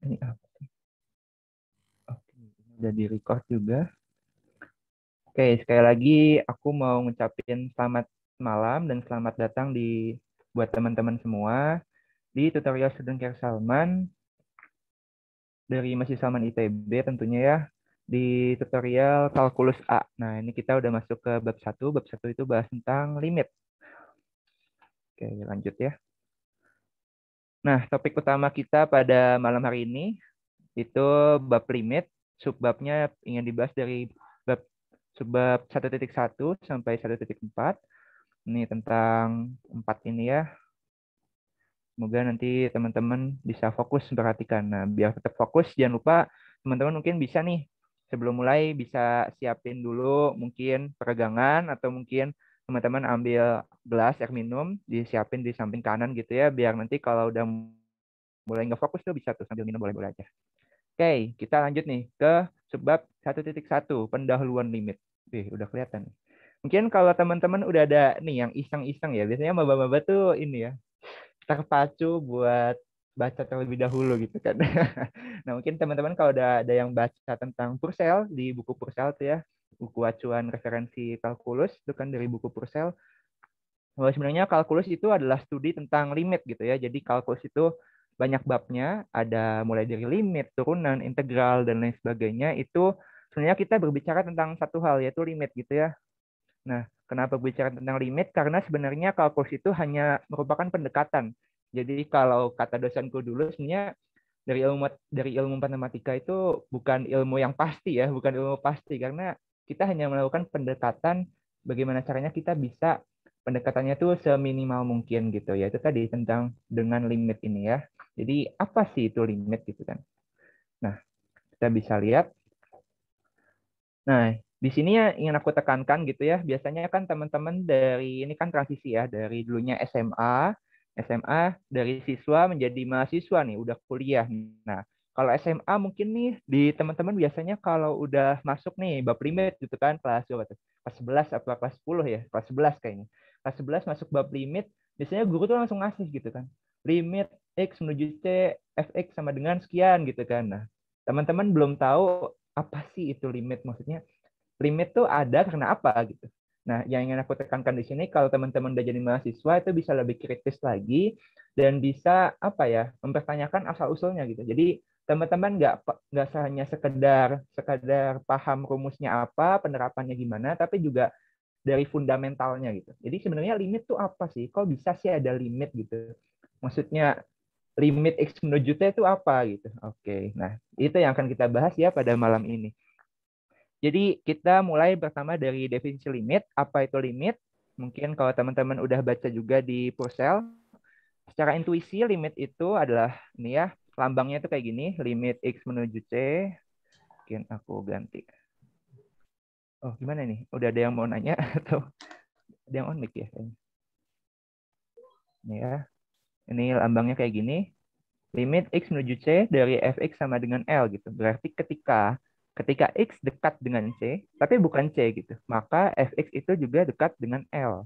Ini apa sih? Oke, ini udah di record juga. Oke, sekali lagi aku mau ngucapin selamat malam dan selamat datang buat teman-teman semua di tutorial Student Care Salman dari Masih Salman ITB tentunya ya, di tutorial kalkulus A. Nah, ini kita udah masuk ke bab 1. Bab 1 itu bahas tentang limit. Oke, lanjut ya. Nah, topik utama kita pada malam hari ini itu bab limit. Subbabnya ingin dibahas dari bab subbab 1.1 sampai 1.4. Ini tentang 4 ini ya. Semoga nanti teman-teman bisa fokus perhatikan. Nah, biar tetap fokus, jangan lupa teman-teman mungkin bisa nih, sebelum mulai bisa siapin dulu mungkin peregangan atau mungkin teman-teman ambil gelas air minum, disiapin di samping kanan gitu ya, biar nanti kalau udah mulai nggak fokus tuh bisa tuh sambil minum boleh-boleh aja. Oke, kita lanjut nih ke sebab 1.1, pendahuluan limit. Udah kelihatan. Mungkin kalau teman-teman udah ada nih yang iseng-iseng ya, biasanya maba-maba tuh ini ya, terpacu buat baca terlebih dahulu gitu kan. Nah, mungkin teman-teman kalau udah ada yang baca tentang Purcell di buku Purcell tuh ya, buku acuan referensi kalkulus itu kan dari buku Purcell. Bahwa sebenarnya kalkulus itu adalah studi tentang limit gitu ya. Jadi kalkulus itu banyak babnya, ada mulai dari limit, turunan, integral, dan lain sebagainya. Itu sebenarnya kita berbicara tentang satu hal, yaitu limit gitu ya. Nah, kenapa berbicara tentang limit? Karena sebenarnya kalkulus itu hanya merupakan pendekatan. Jadi kalau kata dosenku dulu, sebenarnya dari ilmu matematika itu bukan ilmu yang pasti ya, bukan ilmu pasti karena kita hanya melakukan pendekatan bagaimana caranya kita bisa pendekatannya itu seminimal mungkin gitu ya. Itu tadi tentang dengan limit ini ya. Jadi apa sih itu limit gitu kan? Nah, kita bisa lihat. Nah, di sini ya ingin aku tekankan gitu ya. Biasanya kan teman-teman dari ini kan transisi ya dari dulunya SMA dari siswa menjadi mahasiswa nih, udah kuliah. Nah, kalau SMA mungkin nih di teman-teman biasanya kalau udah masuk nih bab limit gitu kan kelas berapa tuh? Kelas 11 apa kelas 10 ya? Kelas 11 kayaknya. Kelas 11 masuk bab limit, biasanya guru tuh langsung ngasih gitu kan. Limit X menuju C, Fx sama dengan sekian gitu kan. Nah, teman-teman belum tahu apa sih itu limit, maksudnya limit tuh ada karena apa gitu. Nah, yang ingin aku tekankan di sini kalau teman-teman udah jadi mahasiswa itu bisa lebih kritis lagi dan bisa apa ya mempertanyakan asal usulnya gitu. Jadi teman-teman nggak hanya sekedar paham rumusnya apa, penerapannya gimana, tapi juga dari fundamentalnya gitu. Jadi sebenarnya limit tuh apa sih? Kok bisa sih ada limit gitu? Maksudnya limit X menuju T itu apa gitu. Oke, nah itu yang akan kita bahas ya pada malam ini. Jadi kita mulai pertama dari definisi limit. Apa itu limit? Mungkin kalau teman-teman udah baca juga di Purcell, secara intuisi limit itu adalah ini ya, lambangnya itu kayak gini, limit X menuju C. Mungkin aku ganti. Oh, gimana nih? Udah ada yang mau nanya atau ada yang on mic ya? Ini ya. Ini lambangnya kayak gini. Limit X menuju C dari Fx sama dengan L gitu. Berarti ketika X dekat dengan C, tapi bukan C gitu, maka Fx itu juga dekat dengan L.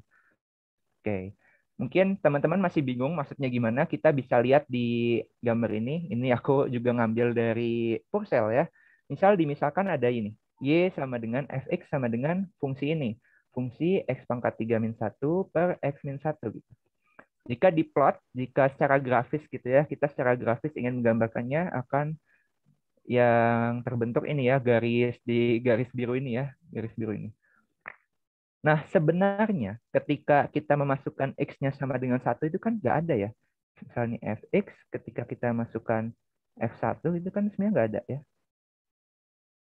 Oke, mungkin teman-teman masih bingung maksudnya gimana. Kita bisa lihat di gambar ini. Ini aku juga ngambil dari Purcell ya. Misalkan ada ini. Y sama dengan Fx sama dengan fungsi ini. Fungsi X pangkat 3 min 1 per X min 1 gitu. Jika secara grafis gitu ya, kita secara grafis ingin menggambarkannya akan yang terbentuk ini ya, garis biru ini ya, garis biru ini. Nah, sebenarnya ketika kita memasukkan X-nya sama dengan 1 itu kan nggak ada ya. Misalnya Fx, ketika kita masukkan F1 itu kan sebenarnya nggak ada ya.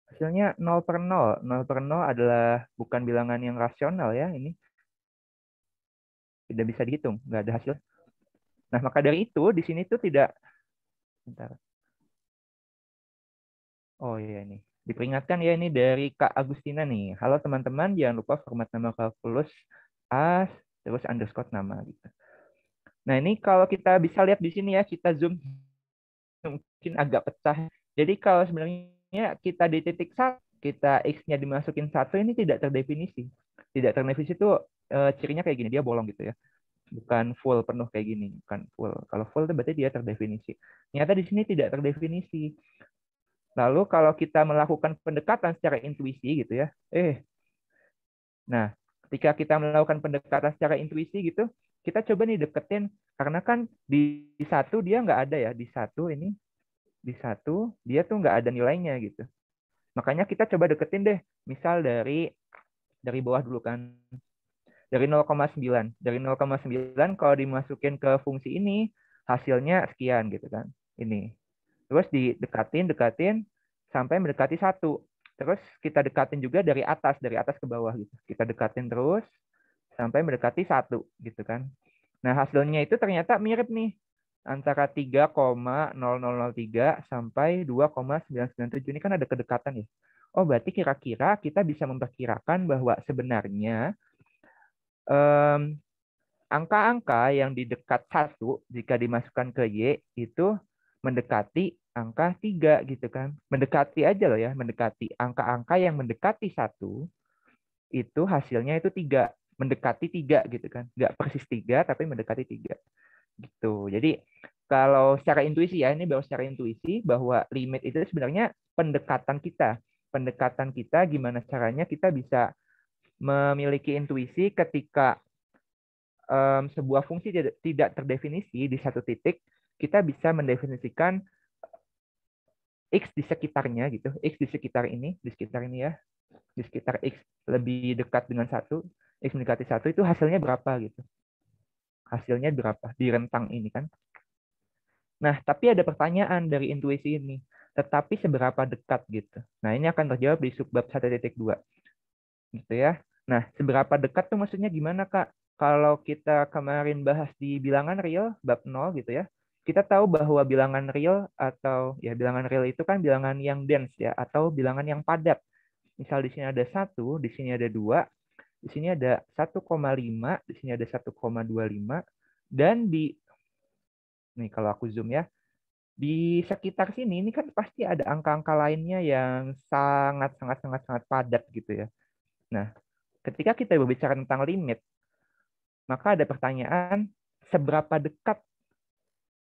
Hasilnya 0 per 0. 0 per 0 adalah bukan bilangan yang rasional ya. Ini tidak bisa dihitung, nggak ada hasil. Nah, maka dari itu di sini tuh tidak. Bentar. Oh iya ini. Diperingatkan ya ini dari Kak Agustina nih. Halo teman-teman, jangan lupa format nama kalkulus as terus underscore nama gitu. Nah, ini kalau kita bisa lihat di sini ya, kita zoom mungkin agak pecah. Jadi kalau sebenarnya kita di titik satu, kita X-nya dimasukin 1 ini tidak terdefinisi. Tidak terdefinisi itu cirinya kayak gini, dia bolong gitu ya. Bukan full penuh kayak gini, bukan full. Kalau full itu berarti dia terdefinisi. Ternyata di sini tidak terdefinisi. Lalu kalau kita melakukan pendekatan secara intuisi gitu ya, nah ketika kita melakukan pendekatan secara intuisi gitu, kita coba nih deketin, karena kan di satu dia nggak ada ya, di satu dia tuh nggak ada nilainya gitu. Makanya kita coba deketin deh, misal dari bawah dulu kan, dari 0,9. Dari 0,9 kalau dimasukin ke fungsi ini, hasilnya sekian gitu kan. Ini. Terus didekatin, dekatin, sampai mendekati 1. Terus kita dekatin juga dari atas ke bawah gitu. Kita dekatin terus, sampai mendekati 1 gitu kan. Nah, hasilnya itu ternyata mirip nih. Antara 3,0003 sampai 2,997. Ini kan ada kedekatan ya. Oh, berarti kira-kira kita bisa memperkirakan bahwa sebenarnya angka-angka yang di dekat 1 jika dimasukkan ke Y itu mendekati angka 3 gitu kan. Mendekati aja loh ya, mendekati angka-angka yang mendekati 1 itu hasilnya itu 3. Mendekati 3 gitu kan. Nggak persis 3 tapi mendekati 3 gitu. Jadi kalau secara intuisi ya, ini baru secara intuisi bahwa limit itu sebenarnya pendekatan kita. Pendekatan kita gimana caranya kita bisa memiliki intuisi ketika sebuah fungsi tidak terdefinisi di satu titik, kita bisa mendefinisikan X di sekitarnya gitu. X di sekitar ini ya, di sekitar X lebih dekat dengan 1, X mendekati 1 itu hasilnya berapa gitu. Hasilnya berapa di rentang ini kan. Nah, tapi ada pertanyaan dari intuisi ini. Tetapi seberapa dekat gitu. Nah, ini akan terjawab di subbab 1.2 gitu ya. Nah, seberapa dekat tuh maksudnya gimana, Kak? Kalau kita kemarin bahas di bilangan real bab 0 gitu ya. Kita tahu bahwa bilangan real atau ya bilangan real itu kan bilangan yang dense ya atau bilangan yang padat. Misal di sini ada 1, di sini ada 2, di sini ada 1,5, di sini ada 1,25 dan di nih kalau aku zoom ya, di sekitar sini ini kan pasti ada angka-angka lainnya yang sangat sangat sangat sangat padat gitu ya. Nah, ketika kita berbicara tentang limit, maka ada pertanyaan seberapa dekat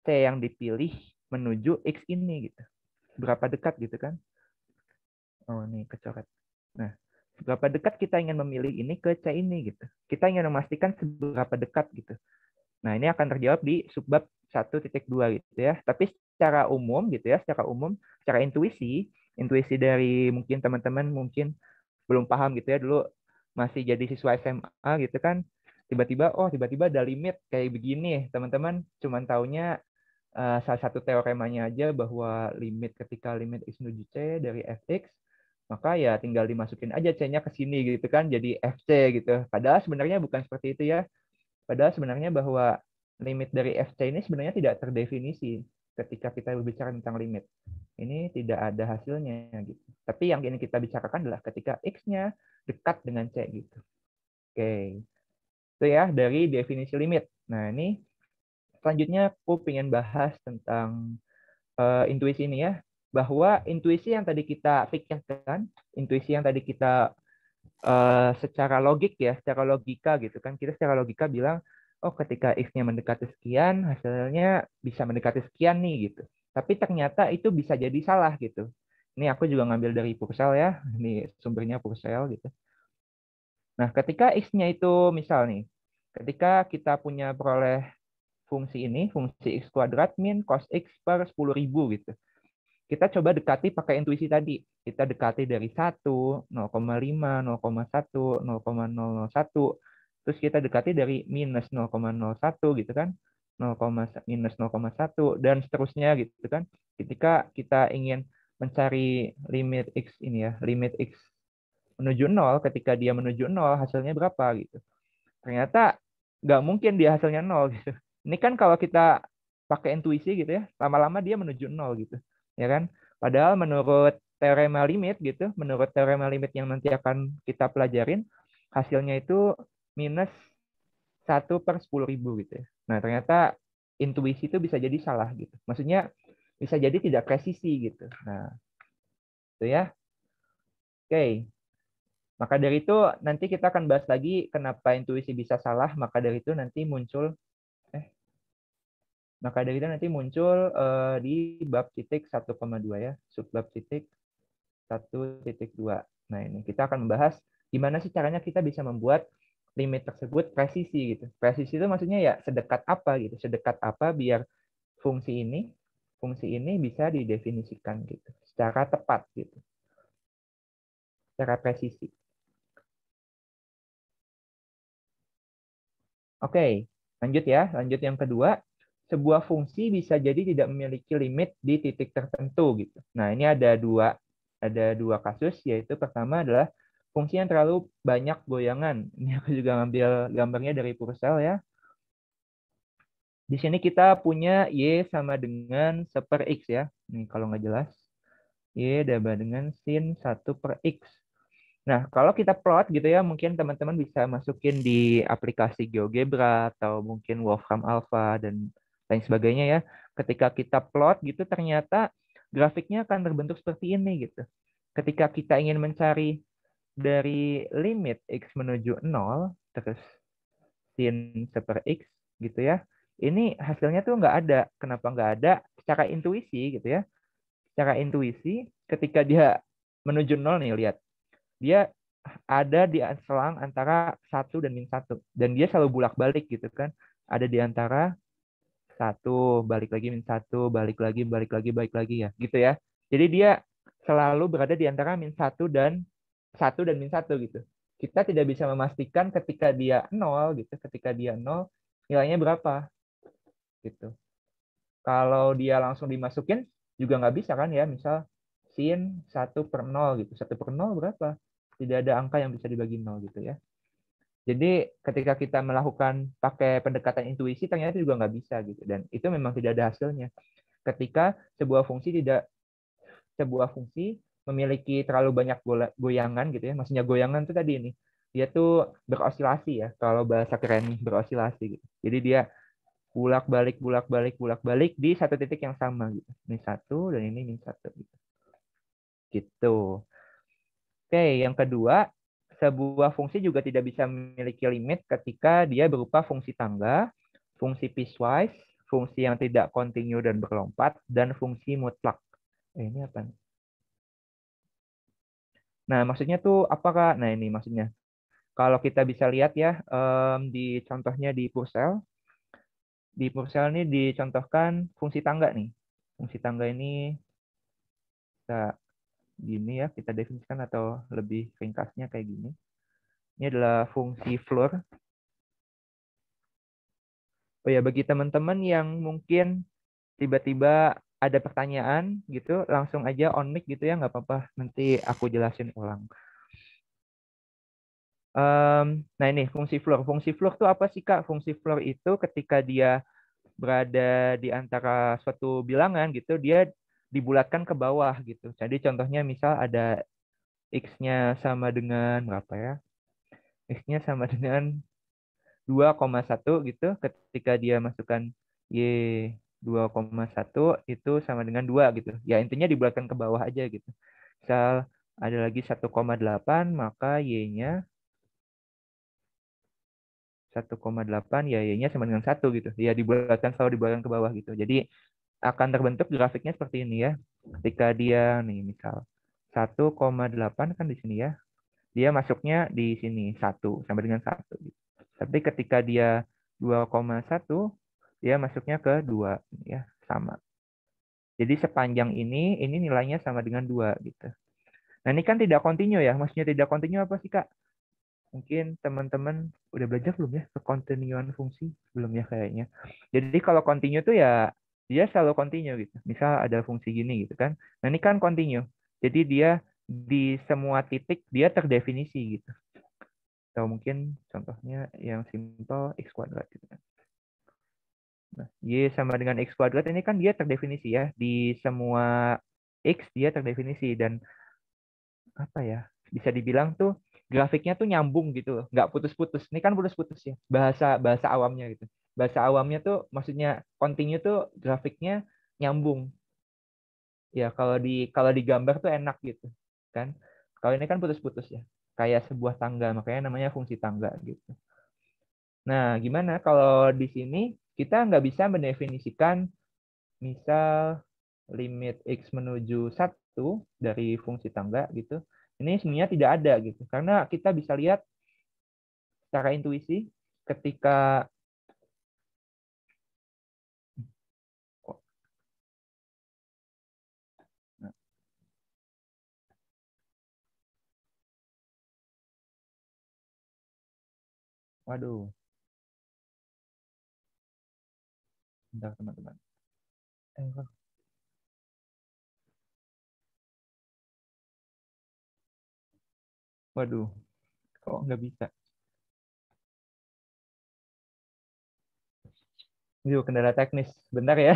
C yang dipilih menuju X ini gitu. Berapa dekat gitu kan? Oh, ini kecoret. Nah, seberapa dekat kita ingin memilih ini ke C ini gitu. Kita ingin memastikan seberapa dekat gitu. Nah, ini akan terjawab di subbab 1.2 gitu ya. Tapi secara umum gitu ya, secara intuisi, intuisi dari mungkin teman-teman mungkin belum paham gitu ya, dulu masih jadi siswa SMA gitu kan, tiba-tiba ada limit kayak begini, teman-teman cuman taunya salah satu teoremanya aja bahwa ketika limit x menuju c dari fx, maka ya tinggal dimasukin aja c-nya ke sini gitu kan, jadi fc gitu. Padahal sebenarnya bukan seperti itu ya. Padahal sebenarnya bahwa limit dari fc ini sebenarnya tidak terdefinisi ketika kita berbicara tentang limit. Ini tidak ada hasilnya gitu. Tapi yang ini kita bicarakan adalah ketika x-nya dekat dengan c gitu. Oke. Itu ya dari definisi limit. Nah, ini selanjutnya aku ingin bahas tentang intuisi ini ya. Bahwa intuisi yang tadi kita pikirkan, intuisi yang tadi kita secara logik ya, secara logika gitu kan. Kita secara logika bilang, oh ketika X-nya mendekati sekian, hasilnya bisa mendekati sekian nih gitu. Tapi ternyata itu bisa jadi salah gitu. Ini aku juga ngambil dari Purcell ya. Ini sumbernya Purcell gitu. Nah, ketika X-nya itu misal nih, ketika kita punya peroleh fungsi ini, fungsi X kuadrat min cos X per 10.000 gitu. Kita coba dekati pakai intuisi tadi. Kita dekati dari 1, 0,5, 0,1, 0,001. Terus kita dekati dari minus 0,01 gitu kan. 0, minus 0,1 dan seterusnya gitu kan. Ketika kita ingin mencari limit X ini ya, limit X menuju 0, ketika dia menuju 0 hasilnya berapa gitu. Ternyata nggak mungkin dia hasilnya 0 gitu. Ini kan kalau kita pakai intuisi gitu ya, lama-lama dia menuju 0 gitu. Ya kan? Padahal menurut teorema limit gitu, menurut teorema limit yang nanti akan kita pelajarin, hasilnya itu minus 1/10.000 gitu ya. Nah, ternyata intuisi itu bisa jadi salah gitu. Maksudnya bisa jadi tidak presisi gitu. Nah, itu ya. Oke. Maka dari itu nanti kita akan bahas lagi kenapa intuisi bisa salah. Maka dari itu nanti muncul di bab titik 1,2 ya, subbab titik 1,2. Nah, ini kita akan membahas gimana sih caranya kita bisa membuat limit tersebut presisi gitu. Presisi itu maksudnya ya sedekat apa gitu, sedekat apa biar fungsi ini bisa didefinisikan gitu, secara tepat gitu, secara presisi. Oke, lanjut ya. Lanjut yang kedua, sebuah fungsi bisa jadi tidak memiliki limit di titik tertentu gitu. Nah, ini ada dua kasus, yaitu pertama adalah fungsi yang terlalu banyak goyangan. Ini aku juga ngambil gambarnya dari Purcell ya. Di sini kita punya Y sama dengan 1/X ya. Nih kalau nggak jelas. Y sama dengan sin 1/X. Nah, kalau kita plot gitu ya, mungkin teman-teman bisa masukin di aplikasi GeoGebra atau mungkin Wolfram Alpha dan lain sebagainya ya. Ketika kita plot gitu, ternyata grafiknya akan terbentuk seperti ini gitu. Ketika kita ingin mencari dari limit X menuju 0, terus sin 1/X gitu ya, ini hasilnya tuh nggak ada. Kenapa nggak ada? Secara intuisi gitu ya. Secara intuisi, ketika dia menuju 0 nih, lihat. Dia ada di selang antara 1 dan -1. Dan dia selalu bolak-balik gitu kan. Ada di antara 1, balik lagi -1, balik lagi, balik lagi ya. Gitu ya. Jadi dia selalu berada di antara -1 dan -1 gitu. Kita tidak bisa memastikan ketika dia 0 gitu. Ketika dia 0, nilainya berapa gitu. Kalau dia langsung dimasukin juga nggak bisa kan ya. Misal sin 1/0 gitu. 1/0 berapa? Tidak ada angka yang bisa dibagi 0 gitu ya. Jadi ketika kita melakukan pakai pendekatan intuisi ternyata juga nggak bisa gitu, dan itu memang tidak ada hasilnya. Ketika sebuah fungsi memiliki terlalu banyak goyangan gitu ya, maksudnya goyangan itu tadi ini dia tuh berosilasi ya, kalau bahasa keren berosilasi gitu. Jadi dia bolak balik di satu titik yang sama gitu. Ini 1 dan ini -1 gitu. Gitu. Oke, yang kedua, sebuah fungsi juga tidak bisa memiliki limit ketika dia berupa fungsi tangga, fungsi piecewise, fungsi yang tidak kontinu dan berlompat, dan fungsi mutlak. Ini apa nih? Nah, maksudnya tuh apakah? Nah, ini maksudnya. Kalau kita bisa lihat ya, di contohnya di Purcell. Di Purcell ini dicontohkan fungsi tangga nih. Fungsi tangga ini bisa gini ya, kita definisikan atau lebih ringkasnya kayak gini. Ini adalah fungsi floor. Oh ya, bagi teman-teman yang mungkin tiba-tiba ada pertanyaan gitu, langsung aja on mic gitu ya, nggak apa-apa. Nanti aku jelasin ulang. Nah ini fungsi floor. Fungsi floor itu apa sih Kak? Fungsi floor itu ketika dia berada di antara suatu bilangan gitu, dia dibulatkan ke bawah gitu. Jadi contohnya misal ada X-nya sama dengan berapa ya? X-nya sama dengan 2,1 gitu. Ketika dia masukkan Y 2,1 itu sama dengan 2 gitu. Ya intinya dibulatkan ke bawah aja gitu. Misal ada lagi 1,8 maka Y-nya 1,8 ya Y-nya sama dengan 1 gitu. Ya selalu dibulatkan ke bawah gitu. Jadi akan terbentuk grafiknya seperti ini ya. Ketika dia nih misal 1,8 kan di sini ya. Dia masuknya di sini 1 sama dengan 1 gitu. Tapi ketika dia 2,1 dia masuknya ke 2 ya, sama. Jadi sepanjang ini nilainya sama dengan 2 gitu. Nah, ini kan tidak kontinu ya. Maksudnya tidak kontinu apa sih, Kak? Mungkin teman-teman udah belajar belum ya kekontinuan fungsi? Belum ya kayaknya. Jadi kalau kontinu tuh ya dia selalu kontinu gitu. Misal ada fungsi gini gitu kan. Nah, ini kan kontinu. Jadi dia di semua titik dia terdefinisi gitu. Atau mungkin contohnya yang simple X kuadrat gitu kan. Nah, Y sama dengan X kuadrat ini kan dia terdefinisi ya. Di semua X dia terdefinisi. Dan apa ya, bisa dibilang tuh grafiknya tuh nyambung gitu loh, nggak putus-putus. Ini kan putus-putus ya, bahasa bahasa awamnya gitu. Bahasa awamnya tuh maksudnya continue tuh grafiknya nyambung. Ya kalau di gambar tuh enak gitu kan. Kalau ini kan putus-putus ya. kayak sebuah tangga, makanya namanya fungsi tangga gitu. Nah, gimana kalau di sini kita nggak bisa mendefinisikan misal limit x menuju 1 dari fungsi tangga gitu. Ini sebenarnya tidak ada gitu. Karena kita bisa lihat secara intuisi ketika waduh, bentar teman-teman. Waduh, kok nggak bisa? Itu kendala teknis. Bentar ya.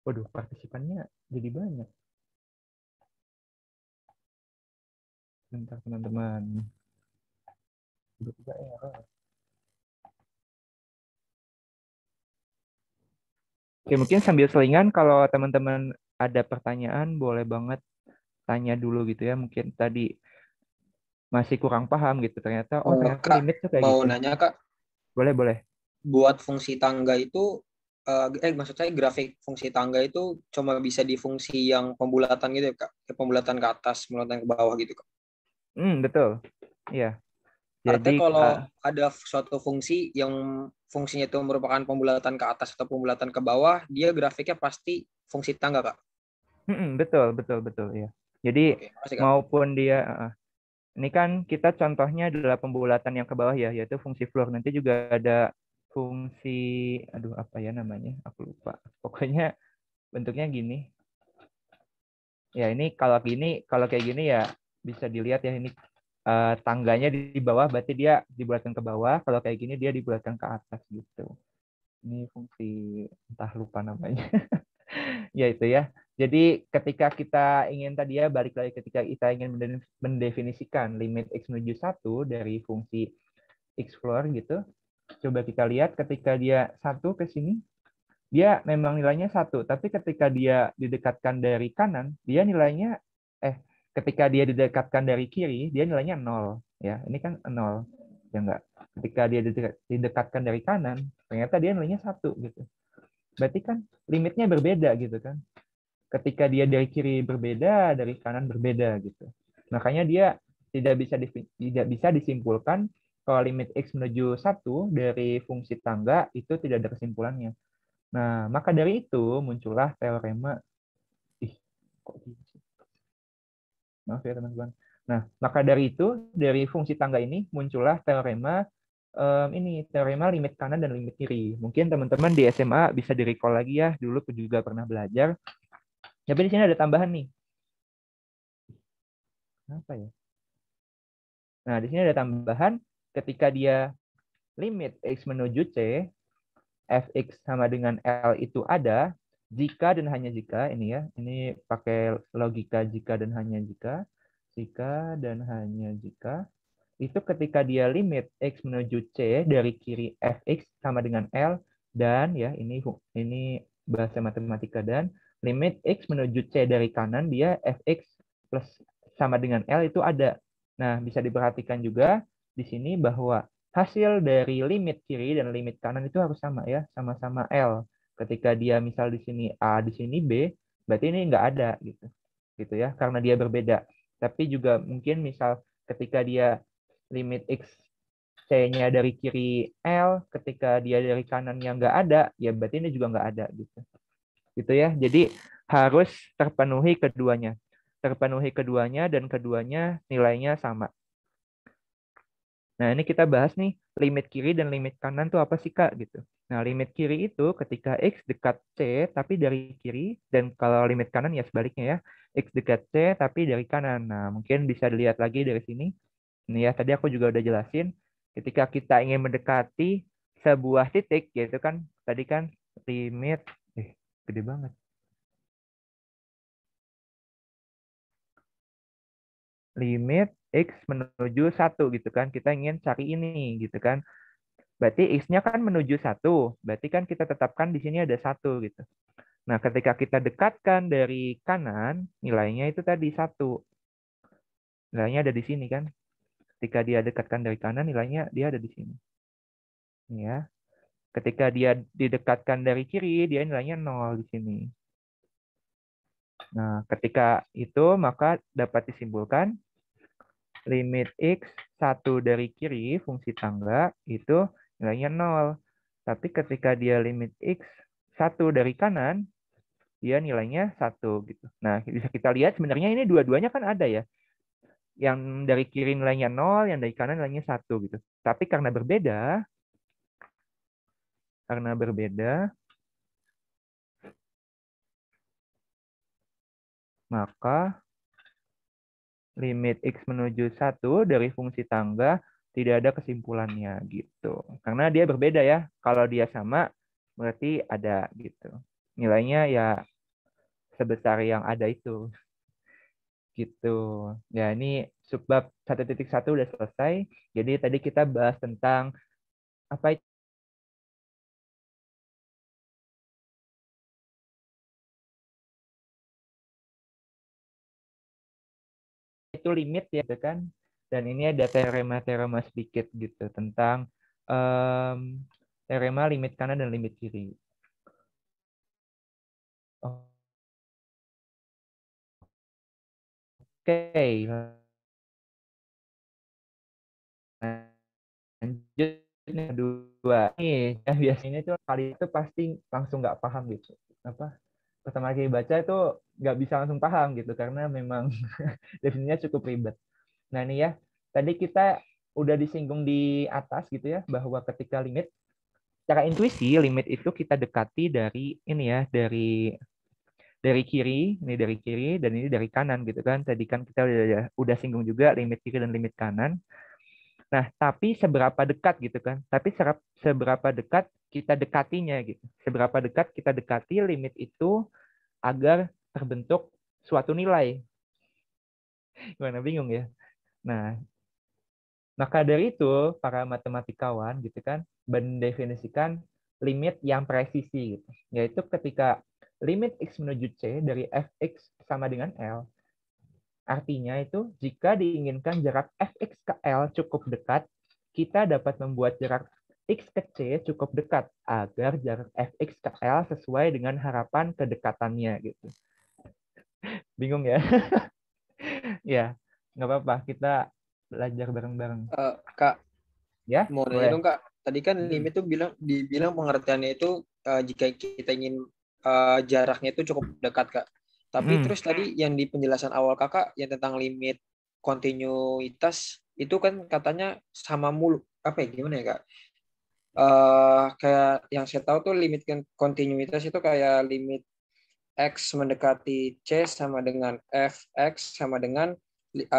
Waduh, partisipannya jadi banyak. Bentar teman-teman. Tiba-tiba error. Oke, mungkin sambil selingan kalau teman-teman ada pertanyaan boleh banget tanya dulu gitu ya. Mungkin tadi masih kurang paham gitu. Ternyata Kak, limit tuh kayak mau gitu. nanya Kak, Boleh, boleh. buat fungsi tangga itu, maksud saya grafik fungsi tangga itu cuma bisa di fungsi yang pembulatan gitu ya Kak? Pembulatan ke atas, pembulatan ke bawah gitu Kak? Betul. Iya. Jadi Artinya kalau ada suatu fungsi yang fungsinya itu merupakan pembulatan ke atas atau pembulatan ke bawah, dia grafiknya pasti fungsi tangga Kak? betul, betul, betul ya. Jadi Oke, makasih Kak. maupun dia ini kan kita contohnya adalah pembulatan yang ke bawah ya, yaitu fungsi floor. Nanti juga ada fungsi, aduh apa ya namanya, aku lupa. Pokoknya bentuknya gini. Ya ini kalau kayak gini ya bisa dilihat ya ini tangganya di bawah, berarti dia dibulatkan ke bawah. Kalau kayak gini dia dibulatkan ke atas gitu. Ini fungsi entah lupa namanya. Ya itu ya. Jadi ketika kita ingin tadi ya balik lagi ketika kita ingin mendefinisikan limit x menuju 1 dari fungsi x floor gitu. Coba kita lihat ketika dia 1 ke sini, dia memang nilainya 1, tapi ketika dia didekatkan dari kanan, dia nilainya ketika dia didekatkan dari kiri, dia nilainya 0 ya. Ini kan 0. Ya enggak. Ketika dia didekatkan dari kanan, ternyata dia nilainya 1 gitu. Berarti kan limitnya berbeda gitu kan. Ketika dia dari kiri berbeda, dari kanan berbeda gitu. Makanya dia tidak bisa disimpulkan kalau limit x menuju 1 dari fungsi tangga itu tidak ada kesimpulannya. Nah, maka dari itu muncullah teorema kok gitu? Maaf ya teman-teman. Nah, maka dari itu dari fungsi tangga ini muncullah teorema ini teorema limit kanan dan limit kiri. Mungkin teman-teman di SMA bisa di-recall lagi ya, dulu juga pernah belajar. Tapi di sini ada tambahan nih. Apa ya? Nah, di sini ada tambahan ketika dia limit x menuju c, fx sama dengan L itu ada, jika dan hanya jika, ini ya, ini pakai logika jika dan hanya jika dan hanya jika, itu ketika dia limit x menuju c dari kiri fx sama dengan L, dan ya, ini bahasa matematika, dan limit x menuju c dari kanan dia fx plus sama dengan L itu ada. Nah, bisa diperhatikan juga di sini bahwa hasil dari limit kiri dan limit kanan itu harus sama ya, sama-sama L. Ketika dia misal di sini A, di sini B, berarti ini nggak ada gitu. Gitu ya, karena dia berbeda. Tapi juga mungkin misal ketika dia limit X C-nya dari kiri L, ketika dia dari kanan yang nggak ada, ya berarti ini juga nggak ada gitu. Gitu ya. Jadi harus terpenuhi keduanya. Terpenuhi keduanya dan keduanya nilainya sama. Nah, ini kita bahas nih limit kiri dan limit kanan tuh apa sih Kak gitu. Nah, limit kiri itu ketika X dekat C tapi dari kiri, dan kalau limit kanan ya sebaliknya ya. X dekat C tapi dari kanan. Nah, mungkin bisa dilihat lagi dari sini. Ini ya, tadi aku juga udah jelasin. Ketika kita ingin mendekati sebuah titik, yaitu kan tadi kan limit, gede banget. Limit X menuju 1 gitu kan. Kita ingin cari ini gitu kan. Berarti X-nya kan menuju 1. Berarti kan kita tetapkan di sini ada 1 gitu. Nah, ketika kita dekatkan dari kanan, nilainya itu tadi 1. Nilainya ada di sini kan. Ketika dia dekatkan dari kanan, nilainya dia ada di sini. Ini ya. Ketika dia didekatkan dari kiri, dia nilainya 0 di sini. Nah, ketika itu maka dapat disimpulkan limit x 1 dari kiri fungsi tangga itu nilainya 0. Tapi ketika dia limit x 1 dari kanan, dia nilainya 1 gitu. Nah, bisa kita lihat sebenarnya ini dua-duanya kan ada ya. Yang dari kiri nilainya 0, yang dari kanan nilainya 1 gitu. Tapi karena berbeda, maka limit x menuju 1 dari fungsi tangga tidak ada kesimpulannya gitu. Karena dia berbeda ya. Kalau dia sama berarti ada gitu. Nilainya ya sebesar yang ada itu gitu. Ya ini subbab 1.1 udah selesai. Jadi tadi kita bahas tentang apa itu limit ya gitu kan. Dan ini ada teorema-teorema sedikit gitu tentang um, teorema limit kanan dan limit kiri. Oke, lanjut nih kedua. Nih, ya biasanya tuh kali itu pasti langsung nggak paham gitu. Apa? Pertama kali baca itu nggak bisa langsung paham gitu karena memang definisinya cukup ribet. Nah ini ya, tadi kita udah disinggung di atas gitu ya bahwa ketika limit, secara intuisi limit itu kita dekati dari ini ya, dari kiri, ini dari kiri dan ini dari kanan gitu kan. Tadi kan kita udah singgung juga limit kiri dan limit kanan. Nah, tapi seberapa dekat gitu kan? Tapi seberapa dekat kita dekatinya gitu. Seberapa dekat kita dekati limit itu agar terbentuk suatu nilai. Gimana bingung ya? Nah, maka dari itu para matematikawan gitu kan mendefinisikan limit yang presisi gitu. Yaitu ketika limit x menuju c dari fx sama dengan L. Artinya itu jika diinginkan jarak fx ke L cukup dekat, kita dapat membuat jarak x ke c cukup dekat agar jarak fx ke L sesuai dengan harapan kedekatannya gitu. Bingung ya? Ya, nggak apa-apa. Kita belajar bareng-bareng. Kak, Ya, mau nanya boleh. dong Kak. Tadi kan limit tuh dibilang pengertiannya itu jika kita ingin jaraknya itu cukup dekat Kak. Tapi Hmm. terus tadi yang di penjelasan awal Kakak yang tentang limit kontinuitas itu kan katanya sama mulu. Apa ya gimana ya Kak? Kayak yang saya tahu tuh limit kontinuitas itu kayak limit x mendekati c sama dengan fx sama dengan limit.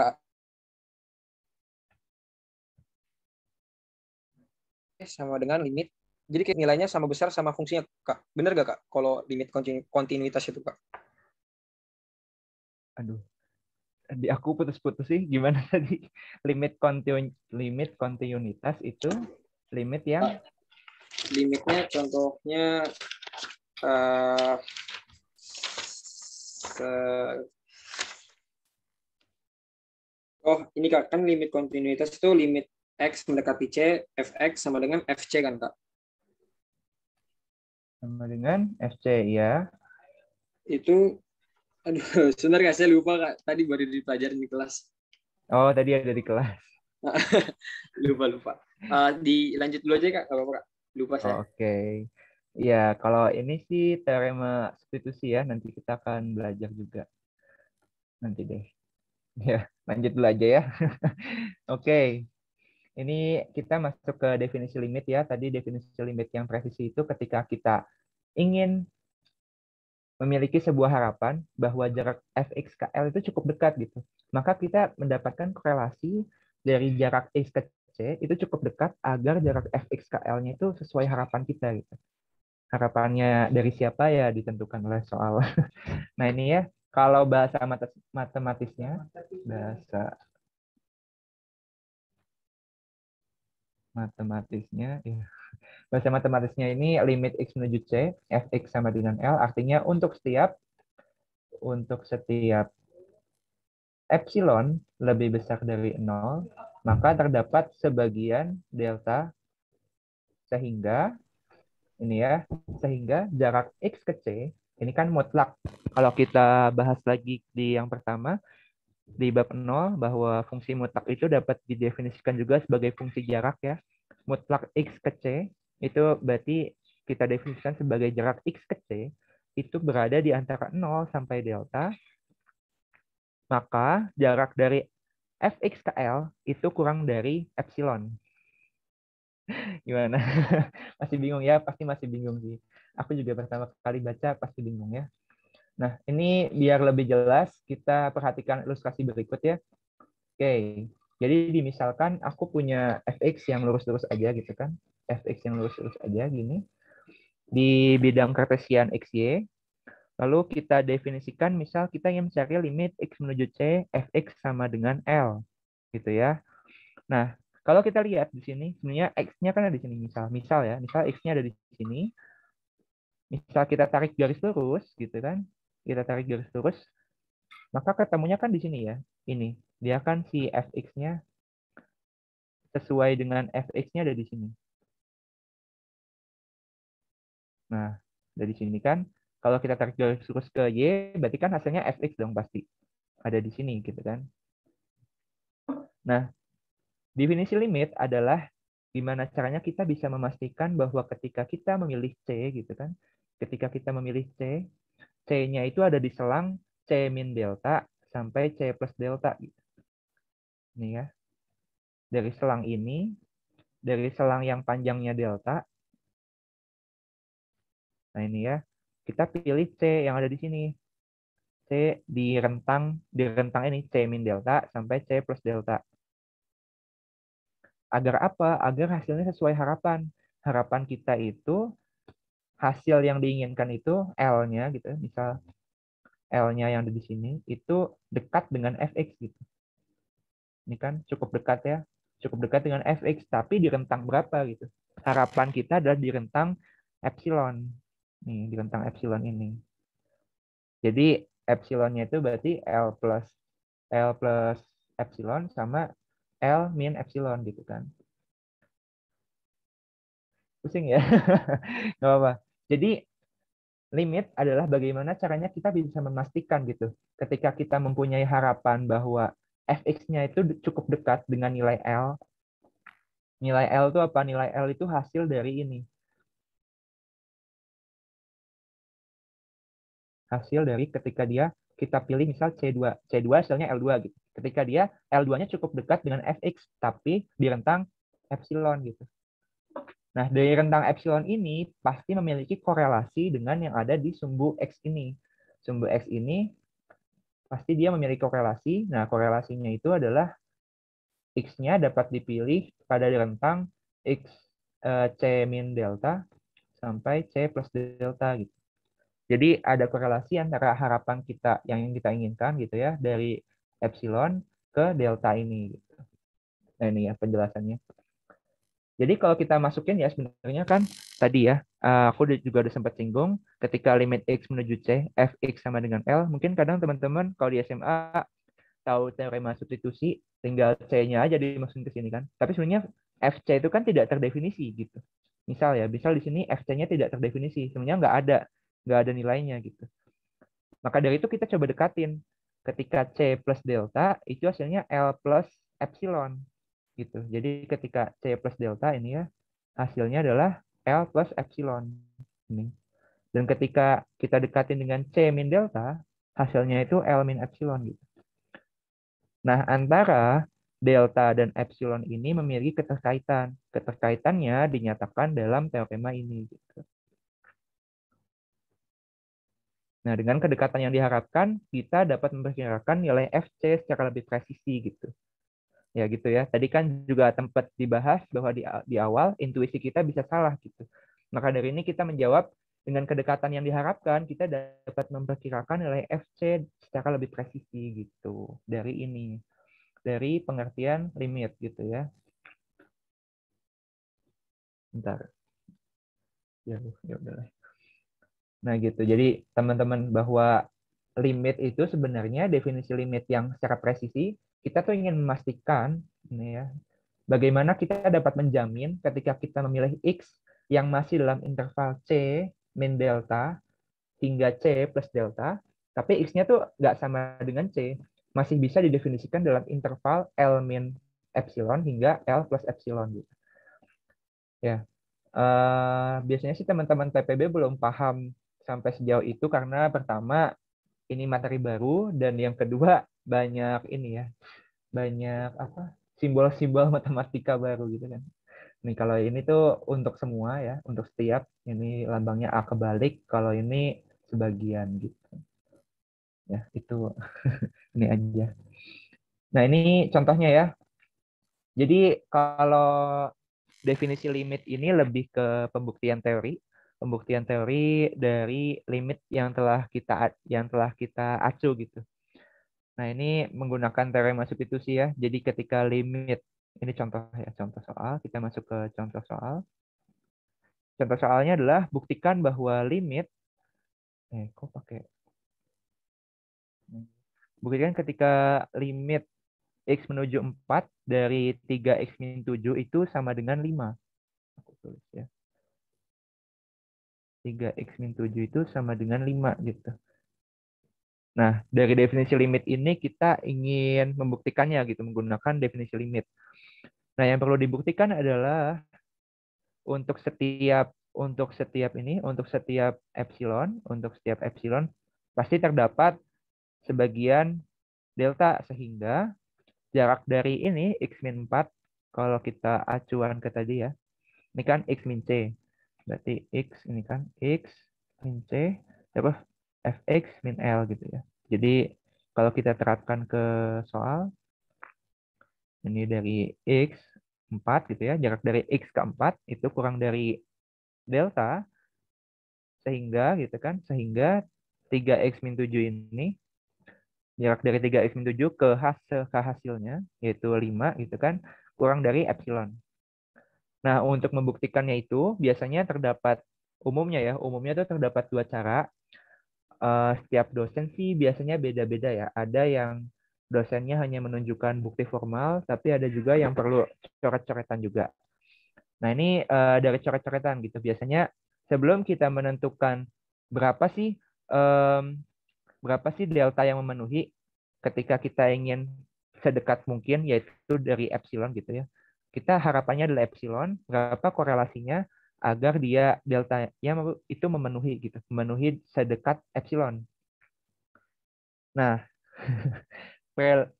Jadi kayak nilainya sama besar sama fungsinya, Kak. Bener gak, Kak? Kalau limit kontinuitas itu, Kak. Aduh, di aku putus-putus sih. Gimana tadi? Limit kontinuitas itu limit yang Limitnya contohnya uh, oh ini Kak, kan limit kontinuitas itu limit x mendekati c, fx sama dengan fc kan, Kak? sama dengan FC ya. Itu aduh, sebenarnya saya lupa Kak. Tadi baru dipelajarin di kelas. Oh, tadi ada di kelas. lupa. Dilanjut dulu aja Kak, apa-apa Kak? Lupa saya. Oke. Ya, kalau ini sih teorema substitusi ya. Nanti kita akan belajar juga. Nanti deh. Ya, lanjut dulu aja ya. Oke. Ini kita masuk ke definisi limit ya. Tadi definisi limit yang presisi itu ketika kita ingin memiliki sebuah harapan bahwa jarak fx ke L itu cukup dekat gitu. Maka kita mendapatkan korelasi dari jarak x ke c itu cukup dekat agar jarak fx ke L-nya itu sesuai harapan kita gitu. Harapannya dari siapa ya ditentukan oleh soal. Nah ini ya, kalau bahasa matematisnya, bahasa matematisnya, ya. Bahasa matematisnya ini limit x menuju c, fx sama dengan L, artinya untuk setiap epsilon lebih besar dari 0, maka terdapat sebagian delta sehingga ini ya, sehingga jarak X ke C ini kan mutlak. Kalau kita bahas lagi di yang pertama, di bab 0, bahwa fungsi mutlak itu dapat didefinisikan juga sebagai fungsi jarak ya. Mutlak X ke C itu berarti kita definisikan sebagai jarak X ke C itu berada di antara 0 sampai delta, maka jarak dari Fx ke L itu kurang dari epsilon. Gimana? Masih bingung ya? Pasti masih bingung sih. Aku juga pertama kali baca pasti bingung ya. Nah, ini biar lebih jelas, kita perhatikan ilustrasi berikut ya. Oke, jadi misalkan aku punya fx yang lurus-lurus aja gitu kan. Fx yang lurus-lurus aja gini. Di bidang kartesian xy, lalu kita definisikan misal kita ingin mencari limit x menuju c, fx sama dengan L. Gitu ya. Nah, kalau kita lihat di sini, sebenarnya x-nya kan ada di sini misal ya, misal x-nya ada di sini. Misal kita tarik garis lurus gitu kan. Kita tarik garis lurus, maka ketemunya kan di sini ya. Ini, dia kan si fx-nya sesuai dengan fx-nya ada di sini. Nah, dari sini kan kalau kita tarik garis lurus ke y, berarti kan hasilnya fx dong pasti. Ada di sini gitu kan. Nah, definisi limit adalah gimana caranya kita bisa memastikan bahwa ketika kita memilih C gitu kan, ketika kita memilih C, C-nya itu ada di selang C min delta sampai C plus delta gitu. Nih ya. Dari selang ini, dari selang yang panjangnya delta, nah ini ya, kita pilih C yang ada di sini. C di rentang ini C min delta sampai C plus delta. Agar apa? Agar hasilnya sesuai harapan. Harapan kita itu hasil yang diinginkan itu L-nya gitu. Misal L-nya yang ada di sini itu dekat dengan fx gitu. Ini kan cukup dekat ya. Cukup dekat dengan fx, tapi di rentang berapa gitu. Harapan kita adalah di rentang epsilon. Nih, di rentang epsilon ini. Jadi epsilonnya itu berarti L plus epsilon sama L min epsilon gitu kan. Pusing ya? Nggak apa-apa. Jadi limit adalah bagaimana caranya kita bisa memastikan gitu. Ketika kita mempunyai harapan bahwa fx-nya itu cukup dekat dengan nilai L. Nilai L itu apa? Nilai L itu hasil dari ini. Hasil dari ketika dia kita pilih misal C2. C2 hasilnya L2 gitu. Ketika dia L2-nya cukup dekat dengan fx tapi di rentang epsilon gitu. Nah, dari rentang epsilon ini pasti memiliki korelasi dengan yang ada di sumbu X ini. Sumbu X ini pasti dia memiliki korelasi. Nah, korelasinya itu adalah X-nya dapat dipilih pada rentang X C min delta sampai C plus delta gitu. Jadi ada korelasi antara harapan kita yang kita inginkan gitu ya dari epsilon ke delta ini gitu. Nah, ini ya penjelasannya. Jadi kalau kita masukin ya sebenarnya kan tadi ya, aku juga udah sempat singgung ketika limit X menuju C, Fx sama dengan L, mungkin kadang teman-teman kalau di SMA tahu teorema substitusi, tinggal C-nya aja dimasukin ke sini kan. Tapi sebenarnya FC itu kan tidak terdefinisi gitu. Misal di sini FC-nya tidak terdefinisi, sebenarnya nggak ada nilainya gitu. Maka dari itu kita coba dekatin. Ketika C plus delta, itu hasilnya L plus epsilon gitu. Jadi ketika C plus delta ini ya, hasilnya adalah L plus epsilon ini. Dan ketika kita dekatin dengan C min delta, hasilnya itu L min epsilon gitu. Nah, antara delta dan epsilon ini memiliki keterkaitan. Keterkaitannya dinyatakan dalam teorema ini gitu. Nah, dengan kedekatan yang diharapkan, kita dapat memperkirakan nilai FC secara lebih presisi gitu. Ya gitu ya. Tadi kan juga tempat dibahas bahwa di awal intuisi kita bisa salah gitu. Maka dari ini kita menjawab dengan kedekatan yang diharapkan, kita dapat memperkirakan nilai FC secara lebih presisi gitu. Dari ini. Dari pengertian limit gitu ya. Bentar. Ya udah. Nah gitu. Jadi teman-teman bahwa limit itu sebenarnya definisi limit yang secara presisi kita tuh ingin memastikan ini ya, bagaimana kita dapat menjamin ketika kita memilih X yang masih dalam interval C min delta hingga C plus delta, tapi X-nya tuh nggak sama dengan C, masih bisa didefinisikan dalam interval L min epsilon hingga L plus epsilon gitu. Ya, biasanya sih teman-teman PPB belum paham sampai sejauh itu karena pertama ini materi baru dan yang kedua banyak ini ya, banyak apa simbol-simbol matematika baru gitu kan. Nih kalau ini tuh untuk semua ya, untuk setiap ini lambangnya A kebalik, kalau ini sebagian gitu. Ya, itu ini aja. Nah, ini contohnya ya. Jadi kalau definisi limit ini lebih ke pembuktian teori dari limit yang telah kita acu gitu. Nah, ini menggunakan teorema substitusi ya. Jadi ketika limit, ini contoh ya, contoh soal, kita masuk ke contoh soal. Contoh soalnya adalah buktikan bahwa limit, kok pakai, buktikan ketika limit X menuju 4 dari 3X min 7 itu sama dengan 5. Aku tulis ya. 3X min 7 itu sama dengan 5 gitu. Nah, dari definisi limit ini kita ingin membuktikannya gitu menggunakan definisi limit. Nah, yang perlu dibuktikan adalah untuk setiap epsilon pasti terdapat sebagian delta sehingga jarak dari ini x min 4 kalau kita acuan ke tadi ya. Ini kan x min c. Berarti x ini kan x min c terus fx min l gitu ya. Jadi kalau kita terapkan ke soal ini dari x 4 gitu ya, jarak dari x ke 4 itu kurang dari delta sehingga gitu kan, sehingga 3x min 7 ini jarak dari 3x min 7 ke hasilnya yaitu 5 gitu kan, kurang dari epsilon. Nah, untuk membuktikannya itu biasanya umumnya itu terdapat dua cara. Setiap dosen sih biasanya beda-beda ya. Ada yang dosennya hanya menunjukkan bukti formal, tapi ada juga yang perlu coret-coretan juga. Nah, ini dari coret-coretan gitu. Biasanya sebelum kita menentukan berapa sih berapa sih delta yang memenuhi ketika kita ingin sedekat mungkin yaitu dari epsilon gitu ya. Kita harapannya adalah epsilon, berapa korelasinya agar dia delta yang itu memenuhi gitu, memenuhi sedekat epsilon. Nah,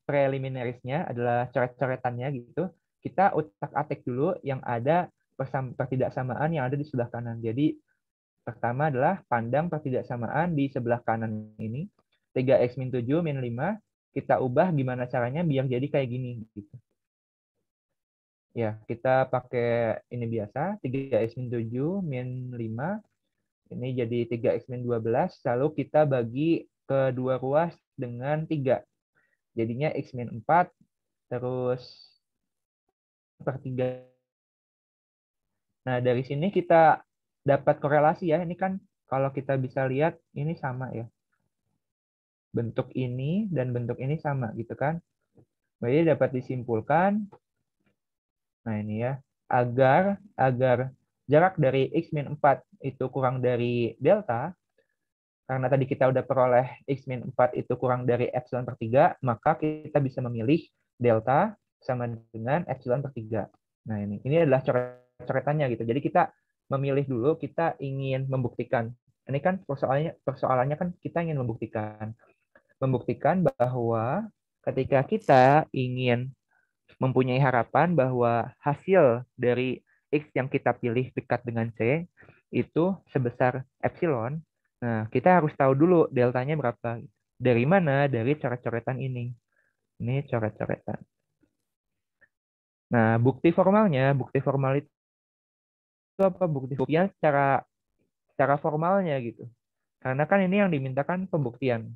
preliminarisnya adalah coret-coretannya gitu. Kita utak-atik dulu yang ada pertidaksamaan yang ada di sebelah kanan. Jadi pertama adalah pandang pertidaksamaan di sebelah kanan ini. 3x min 7 min 5. Kita ubah gimana caranya biar jadi kayak gini. Gitu. Ya, kita pakai ini biasa. 3x min 7 min 5. Ini jadi 3x min 12. Lalu kita bagi ke dua ruas dengan 3. Jadinya x min 4. Terus per 3. Nah, dari sini kita dapat korelasi ya. Ini kan kalau kita bisa lihat ini sama ya. Bentuk ini dan bentuk ini sama gitu kan. Jadi dapat disimpulkan, nah ini ya, agar jarak dari x min 4 itu kurang dari delta, karena tadi kita udah peroleh x min 4 itu kurang dari epsilon per 3, maka kita bisa memilih delta sama dengan epsilon per 3. Nah ini adalah coretannya gitu. Jadi kita memilih dulu, kita ingin membuktikan. Ini kan persoalannya kan kita ingin membuktikan bahwa ketika kita ingin mempunyai harapan bahwa hasil dari X yang kita pilih dekat dengan C itu sebesar epsilon, nah kita harus tahu dulu deltanya berapa. Dari mana? Dari coret-coretan ini. Ini coret-coretan. Nah, bukti formal itu apa? Buktinya secara formalnya gitu. Karena kan ini yang dimintakan pembuktian.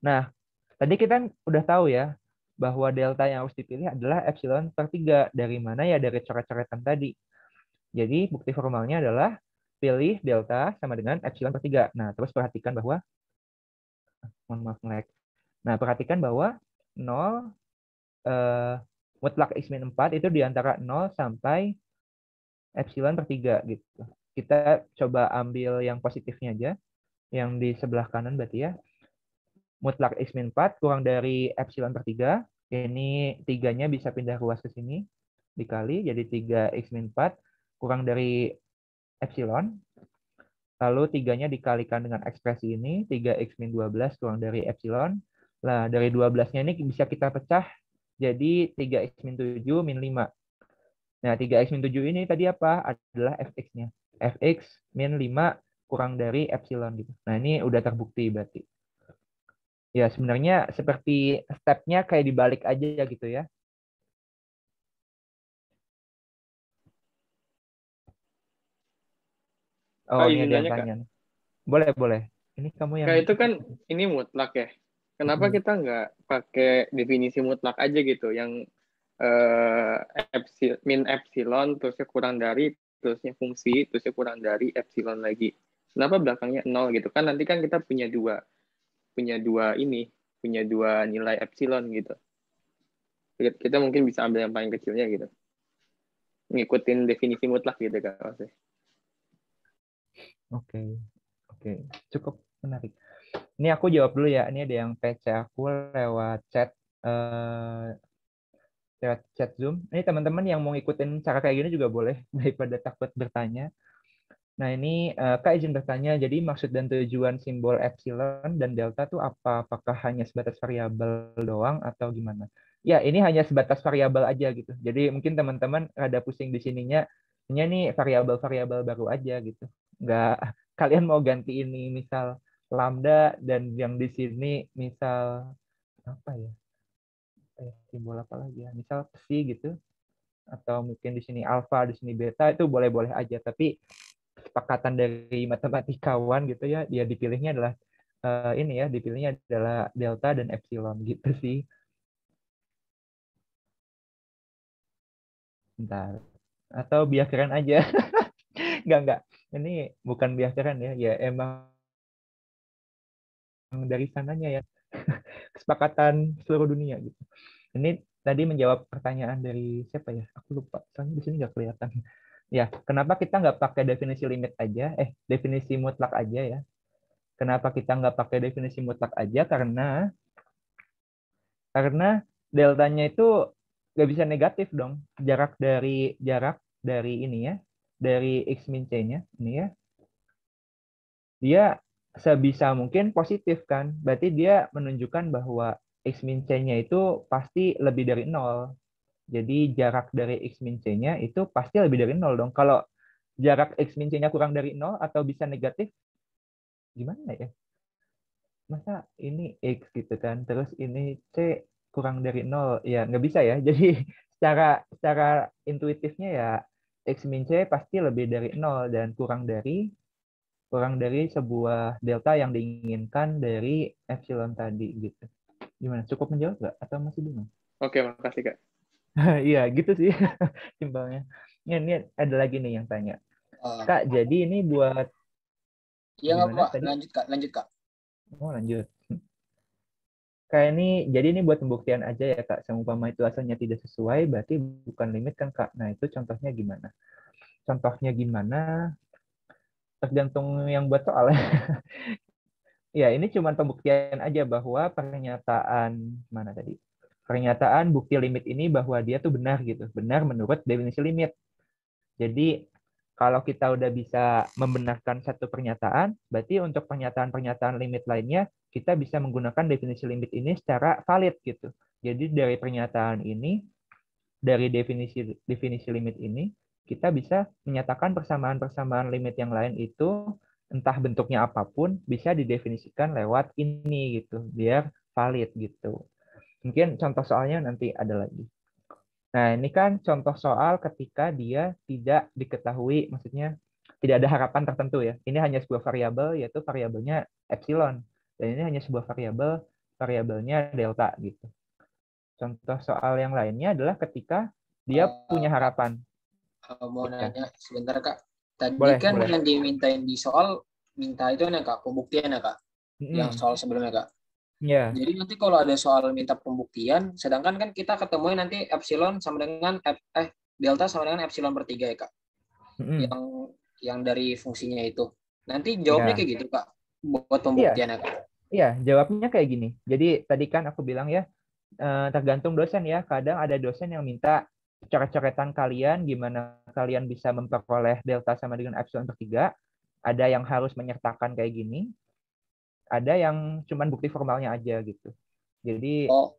Nah, tadi kita udah tahu ya, bahwa delta yang harus dipilih adalah epsilon per 3. Dari mana ya? Dari coret-coretan tadi. Jadi bukti formalnya adalah pilih delta sama dengan epsilon per 3. Nah, terus perhatikan bahwa Mohon maaf nge-lag. Nah, perhatikan bahwa 0 mutlak X min 4 itu di antara 0 sampai epsilon per 3 gitu. Kita coba ambil yang positifnya aja, yang di sebelah kanan berarti ya. Mutlak X min 4 kurang dari epsilon per 3. Ini 3-nya bisa pindah ruas ke sini, dikali, jadi 3X min 4 kurang dari epsilon. Lalu 3-nya dikalikan dengan ekspresi ini, 3X min 12 kurang dari epsilon. Nah, dari 12-nya ini bisa kita pecah jadi 3X min 7 min 5. Nah, 3X min 7 ini tadi apa? Adalah fx-nya. Fx min 5 kurang dari epsilon gitu. Nah, ini udah terbukti berarti. Ya, sebenarnya seperti step-nya kayak dibalik aja gitu ya. Oh, Kak, ini izin ada yang nanya, Kak. tanya. Boleh, boleh. Ini kamu yang... Kak, itu kan ini mutlak ya. Kenapa kita nggak pakai definisi mutlak aja gitu, yang min epsilon, terusnya kurang dari, terusnya fungsi, terusnya kurang dari epsilon lagi. Kenapa belakangnya 0 gitu? Kan nanti kan kita punya dua nilai epsilon gitu. Kita mungkin bisa ambil yang paling kecilnya gitu. Ngikutin definisi mutlak gitu kan maksudnya. Oke, oke. Cukup menarik. Ini aku jawab dulu ya. Ini ada yang PC aku lewat chat. Chat Zoom. Ini teman-teman yang mau ngikutin cara kayak gini juga boleh daripada takut bertanya. Nah, ini Kak izin bertanya, jadi maksud dan tujuan simbol epsilon dan delta tuh apa? Apakah hanya sebatas variabel doang atau gimana? Ya, ini hanya sebatas variabel aja gitu. Jadi mungkin teman-teman rada pusing di sininya, ini nih variabel-variabel baru aja gitu. Nggak, kalian mau ganti ini misal lambda dan yang di sini misal apa ya? Simbol apa lagi ya? Misal psi gitu atau mungkin di sini alfa, di sini beta itu boleh-boleh aja, tapi kesepakatan dari matematikawan gitu ya, dia dipilihnya adalah ini ya, dipilihnya adalah delta dan epsilon gitu sih. Bentar. Atau biar keren aja. Enggak. Ini bukan biar keren ya, ya emang dari sananya ya. Kesepakatan seluruh dunia gitu. Ini tadi menjawab pertanyaan dari siapa ya? Aku lupa. Soalnya di sini nggak kelihatan. Ya, kenapa kita nggak pakai definisi limit aja? Definisi mutlak aja ya. Kenapa kita nggak pakai definisi mutlak aja? Karena deltanya itu nggak bisa negatif dong. Jarak dari ini ya, dari x min c-nya ini ya, dia sebisa mungkin positif kan. Berarti dia menunjukkan bahwa x min c-nya itu pasti lebih dari 0. Jadi jarak dari x min c-nya itu pasti lebih dari 0 dong. Kalau jarak x min c-nya kurang dari 0 atau bisa negatif, gimana ya? Masa ini X gitu kan, terus ini C kurang dari 0, ya nggak bisa ya. Jadi secara intuitifnya ya X min C pasti lebih dari 0 dan kurang dari sebuah delta yang diinginkan dari epsilon tadi gitu. Gimana? Cukup menjawab nggak? Atau masih bingung? Oke, makasih Kak. Iya, gitu sih simpelnya. Ini ada lagi nih yang tanya. Uh, Kak, jadi ini buat iya nggak gimana Pak? tadi? Lanjut Kak. Oh, lanjut. Kayak jadi ini buat pembuktian aja ya Kak. Seumpama itu asalnya tidak sesuai, berarti bukan limit kan Kak. Nah itu contohnya gimana? Contohnya gimana? Tergantung yang buat soal. Ya ini cuma pembuktian aja bahwa pernyataan mana tadi? Pernyataan bukti limit ini bahwa dia tuh benar gitu. Benar menurut definisi limit. Jadi kalau kita udah bisa membenarkan satu pernyataan, berarti untuk pernyataan-pernyataan limit lainnya, kita bisa menggunakan definisi limit ini secara valid gitu. Jadi dari pernyataan ini, dari definisi limit ini, kita bisa menyatakan persamaan-persamaan limit yang lain itu, entah bentuknya apapun, bisa didefinisikan lewat ini gitu, biar valid gitu. Mungkin contoh soalnya nanti ada lagi. Nah, ini kan contoh soal ketika dia tidak diketahui, maksudnya tidak ada harapan tertentu ya. Ini hanya sebuah variabel, yaitu variabelnya epsilon. Dan ini hanya sebuah variabelnya delta gitu. Contoh soal yang lainnya adalah ketika dia punya Kak, harapan. mau Ya, nanya sebentar Kak. Tadi boleh, kan boleh. yang dimintain di soal minta itu nih Kak, pembuktian ya Kak. yang Mm-mm. soal sebelumnya, Kak. Ya. Jadi nanti kalau ada soal minta pembuktian, sedangkan kan kita ketemuin nanti epsilon sama dengan delta sama dengan epsilon per 3 ya, Kak. Mm-mm. Yang dari fungsinya itu. Nanti jawabnya Ya. kayak gitu, Kak. Buat Iya, pembuktiannya, Kak. iya, jawabnya kayak gini. Jadi tadi kan aku bilang ya, tergantung dosen ya. Kadang ada dosen yang minta coret-coretan kalian, gimana kalian bisa memperoleh delta sama dengan epsilon per 3. Ada yang harus menyertakan kayak gini, ada yang cuman bukti formalnya aja gitu. Jadi Oh,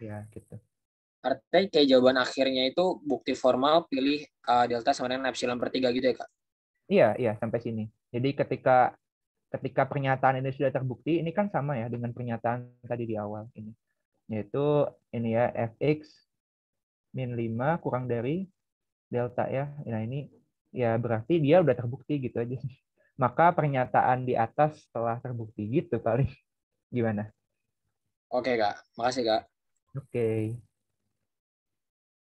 ya gitu. artinya kayak jawaban akhirnya itu bukti formal pilih delta sama dengan epsilon per 3 gitu ya, Kak? Iya, iya sampai sini. Jadi ketika ketika pernyataan ini sudah terbukti, ini kan sama ya dengan pernyataan tadi di awal ini. Yaitu ini ya fx min 5 kurang dari delta ya. Nah, ini ya berarti dia udah terbukti gitu aja. Maka pernyataan di atas telah terbukti gitu paling. Gimana? Oke, Kak. Makasih, Kak. Oke.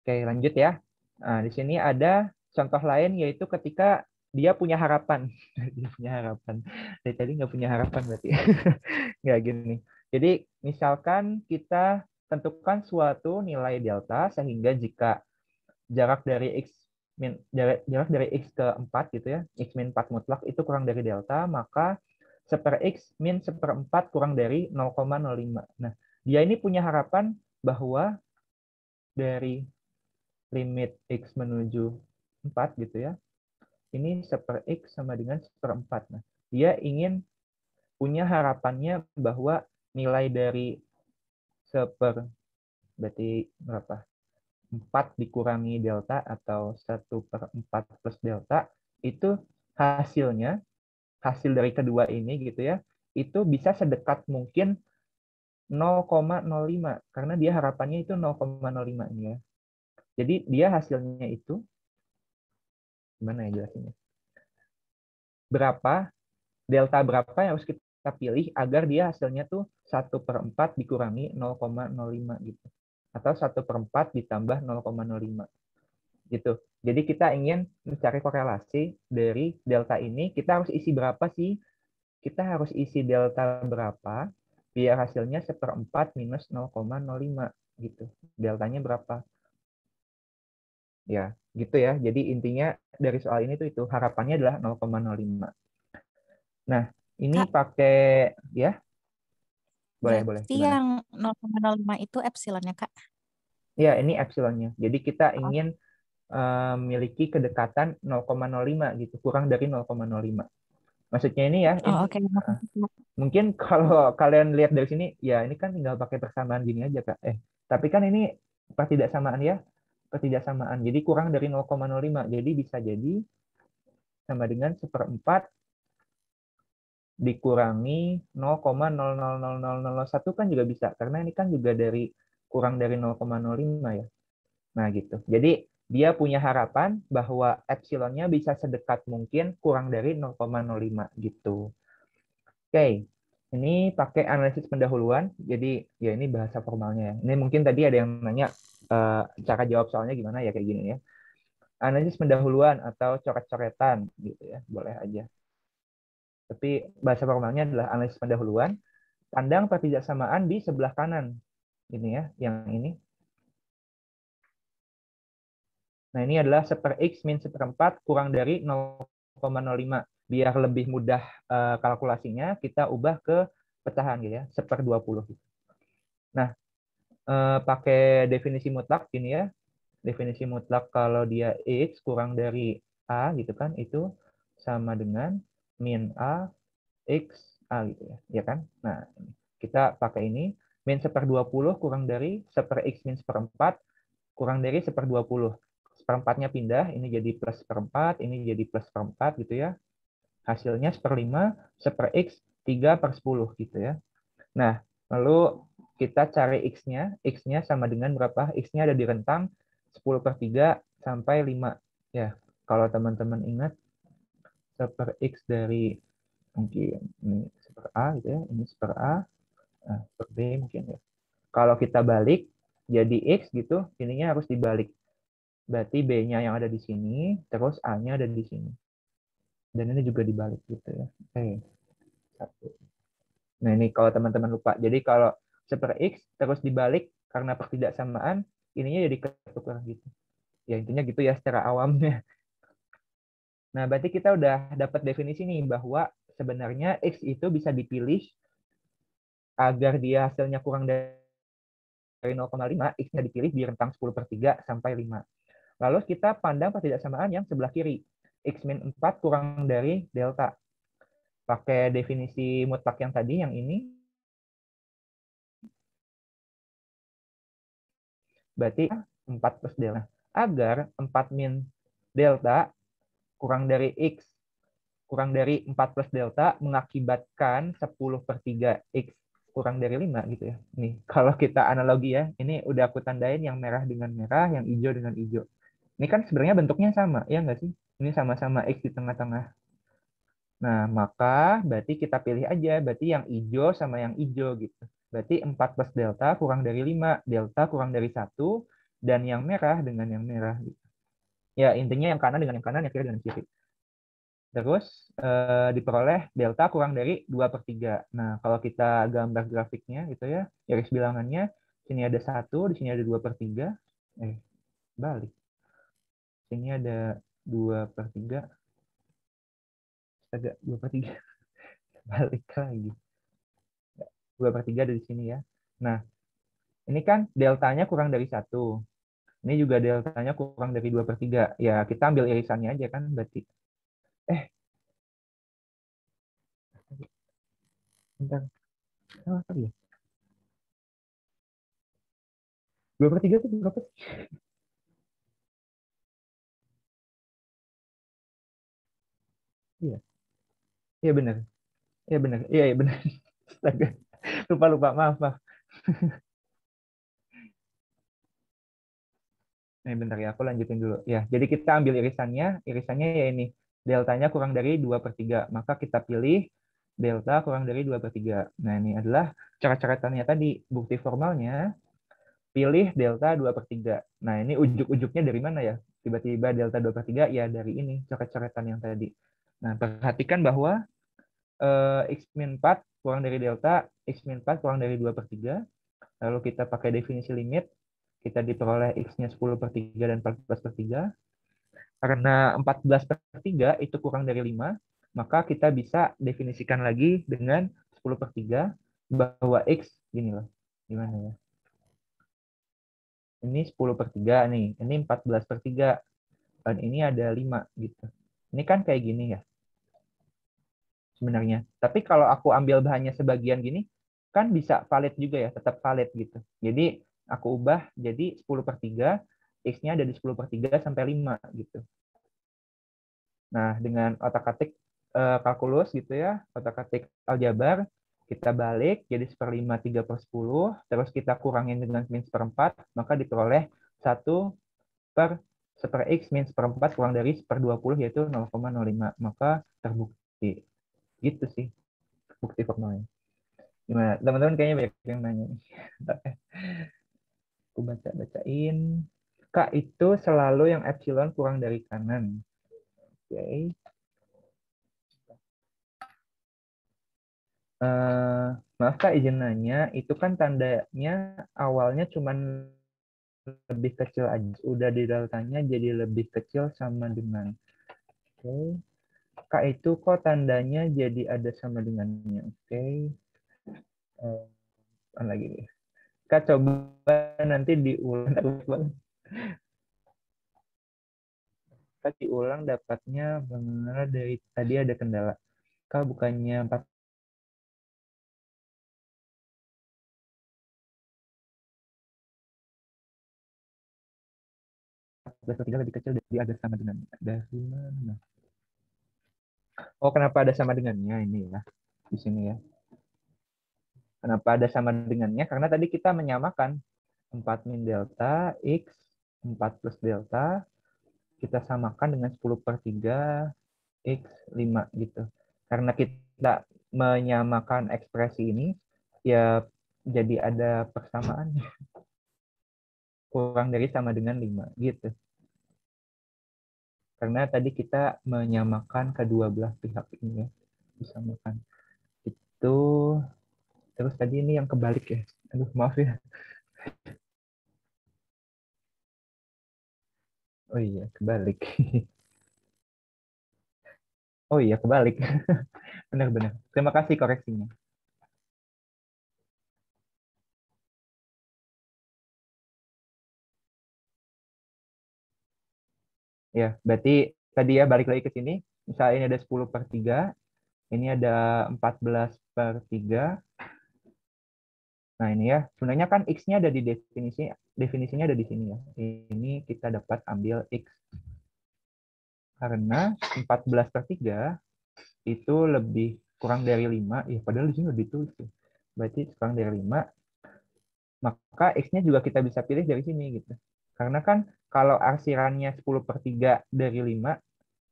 Oke, lanjut ya. Nah, di sini ada contoh lain yaitu ketika dia punya harapan. Dia punya harapan. Dari tadi nggak punya harapan berarti. Nggak gini. Jadi misalkan kita tentukan suatu nilai delta sehingga jika jarak dari x jarak dari x ke 4 gitu ya, x min 4 mutlak itu kurang dari delta, maka seper x min seperempat kurang dari 0,05. Nah, dia ini punya harapan bahwa dari limit x menuju 4 gitu ya, ini seper x sama dengan seperempat. Nah, dia ingin punya harapannya bahwa nilai dari seper, berarti berapa? 4 dikurangi delta atau 1/4 plus delta, itu hasilnya, hasil dari kedua ini gitu ya, itu bisa sedekat mungkin 0,05 karena dia harapannya itu 0,05 ini ya. Jadi dia hasilnya itu gimana ya jelasinnya? Berapa delta berapa yang harus kita pilih agar dia hasilnya tuh 1/4 dikurangi 0,05 gitu. Atau 1/4 ditambah 0,05 gitu. Jadi kita ingin mencari korelasi dari delta ini, kita harus isi berapa sih? Kita harus isi delta berapa biar hasilnya seperempat minus 0,05 gitu. Deltanya berapa? Ya, gitu ya. Jadi intinya dari soal ini tuh itu harapannya adalah 0,05. Nah, ini Kak, pakai ya, boleh berarti gimana? yang 0,05 itu epsilonnya, Kak. Ya, ini epsilonnya. Jadi kita Oh, ingin memiliki kedekatan 0,05 gitu, kurang dari 0,05. Maksudnya ini ya, oh ini oke. Makasih, Kak. mungkin kalau kalian lihat dari sini, ya ini kan tinggal pakai persamaan gini aja, Kak. Tapi kan ini pertidaksamaan ya, pertidaksamaan. Jadi kurang dari 0,05. Jadi bisa jadi sama dengan seperempat dikurangi 0,000001 kan juga bisa. Karena ini kan juga dari kurang dari 0,05 ya. Nah, gitu. Jadi dia punya harapan bahwa epsilonnya bisa sedekat mungkin kurang dari 0,05 gitu. Oke, ini pakai analisis pendahuluan. Jadi ya ini bahasa formalnya ya. Ini mungkin tadi ada yang nanya cara jawab soalnya gimana ya kayak gini ya. Analisis pendahuluan atau coret-coretan gitu ya, boleh aja. Tapi bahasa formalnya adalah analisis pendahuluan. Pandang pertidaksamaan di sebelah kanan. Ini ya, yang ini. Nah, ini adalah seper X min seperempat kurang dari 0,05. Biar lebih mudah kalkulasinya, kita ubah ke pecahan gitu ya, seper 20. Nah, pakai definisi mutlak gini ya. Definisi mutlak kalau dia X kurang dari A gitu kan, itu sama dengan min A X A gitu ya. Ya kan? Nah, kita pakai ini. Min seper 20 kurang dari seper X min seperempat kurang dari seper 20. Seperempatnya pindah, ini jadi plus seperempat, ini jadi plus seperempat gitu ya. Hasilnya seperlima, seper X 3/10 gitu ya. Nah, lalu kita cari X-nya. X-nya sama dengan berapa? X-nya ada di rentang 10/3 sampai 5. Ya, kalau teman-teman ingat, seper X dari mungkin ini seper A gitu ya, ini seper A, nah, seper B mungkin ya. Kalau kita balik jadi X gitu, ininya harus dibalik. Berarti B-nya yang ada di sini, terus A-nya ada di sini. Dan ini juga dibalik gitu ya. Oke, satu. Nah, ini kalau teman-teman lupa. Jadi kalau 1 per X terus dibalik karena pertidaksamaan, ininya jadi ketukar gitu. Ya, intinya gitu ya secara awamnya. Nah, berarti kita udah dapat definisi nih bahwa sebenarnya X itu bisa dipilih agar dia hasilnya kurang dari 0,5, X-nya dipilih di rentang 10/3 sampai 5. Lalu kita pandang pertidaksamaan yang sebelah kiri. X min 4 kurang dari delta. Pakai definisi mutlak yang tadi, yang ini, berarti 4 plus delta. Agar 4 min delta kurang dari X kurang dari 4 plus delta mengakibatkan 10/3 X kurang dari 5 gitu ya. Nih, kalau kita analogi ya, ini udah aku tandain yang merah dengan merah, yang hijau dengan hijau. Ini kan sebenarnya bentuknya sama, ya nggak sih? Ini sama-sama X di tengah-tengah. Nah, maka berarti kita pilih aja, berarti yang hijau sama yang hijau gitu. Berarti 4 plus delta kurang dari 5, delta kurang dari 1, dan yang merah dengan yang merah. Gitu. Ya, intinya yang kanan dengan yang kanan, yang kiri dengan kiri. Terus diperoleh delta kurang dari 2/3. Nah, kalau kita gambar grafiknya gitu ya, garis bilangannya, sini ada 1, di sini ada 2/3. Balik. Sini ada 2/3. Agak 2/3. Balik lagi. 2/3 ada di sini ya. Nah, ini kan deltanya kurang dari 1. Ini juga deltanya kurang dari 2/3. Ya, kita ambil irisannya aja kan berarti. Bentar. Apa ya? 2/3 itu berapa sih? Iya. Iya benar. Iya benar. Iya benar. Astaga. Lupa. Maaf. Bentar ya, aku lanjutin dulu. Ya, jadi kita ambil irisannya. Irisannya ya ini. Deltanya kurang dari 2/3. Maka kita pilih delta kurang dari 2/3. Nah, ini adalah cara-caratannya tadi. Bukti formalnya, pilih delta 2/3. Nah, ini ujuk-ujuknya dari mana ya? Tiba-tiba delta 2/3, ya dari ini, coret-coretan yang tadi. Nah, perhatikan bahwa X min 4 kurang dari delta, X min 4 kurang dari 2/3. Lalu kita pakai definisi limit, kita diperoleh X-nya 10/3 dan 14/3. Karena 14/3 itu kurang dari 5, maka kita bisa definisikan lagi dengan 10/3 bahwa X, gini loh, gimana ya? Ini 10/3 nih, ini 14/3, dan ini ada 5 gitu. Ini kan kayak gini ya, sebenarnya. Tapi kalau aku ambil bahannya sebagian gini, kan bisa valid juga ya, tetap valid gitu. Jadi aku ubah jadi 10/3, X-nya ada di 10/3 sampai 5 gitu. Nah, dengan otak-atik kalkulus gitu ya, otak-atik aljabar, kita balik jadi 1/5 3/10, terus kita kurangin dengan min 1/4, maka diperoleh 1/1/x min 1/4 kurang dari 1/20, yaitu 0,05. Maka terbukti. Gitu sih bukti formalnya. Gimana? Teman-teman kayaknya banyak yang nanya. Aku bacain. Kak, itu selalu yang epsilon kurang dari kanan. Oke. Maaf Kak, izin nanya, itu kan tandanya awalnya cuman lebih kecil aja. Udah di deltanya jadi lebih kecil sama dengan. Oke. Kak, itu kok tandanya jadi ada sama dengannya. Oke. Lagi nih. Kak, coba nanti diulang. Kak, diulang dapatnya benar dari tadi ada kendala. Kak, bukannya 14/3 lebih kecil dari ada sama dengannya. Dari mana? Oh, kenapa ada sama dengannya ini ya? Di sini ya. Kenapa ada sama dengannya? Karena tadi kita menyamakan 4 min delta, X, 4 plus delta, kita samakan dengan 10/3, X, 5 gitu. Karena kita menyamakan ekspresi ini, ya jadi ada persamaan. Kurang dari sama dengan 5 gitu. Karena tadi kita menyamakan kedua belah pihak ini ya. Disamakan. Itu Terus tadi ini yang kebalik ya. Aduh, maaf ya. Oh iya, kebalik. Oh iya, kebalik. Benar-benar. Terima kasih koreksinya. Ya, berarti tadi ya balik lagi ke sini. Misalnya ini ada 10/3, ini ada 14/3. Nah, ini ya. Sebenarnya kan X-nya ada di definisinya ada di sini ya. Ini kita dapat ambil X. Karena 14/3 itu lebih kurang dari 5. Ya, padahal di sini lebih tulis. Berarti kurang dari 5. Maka X-nya juga kita bisa pilih dari sini gitu. Karena kan kalau arsirannya 10/3 dari 5,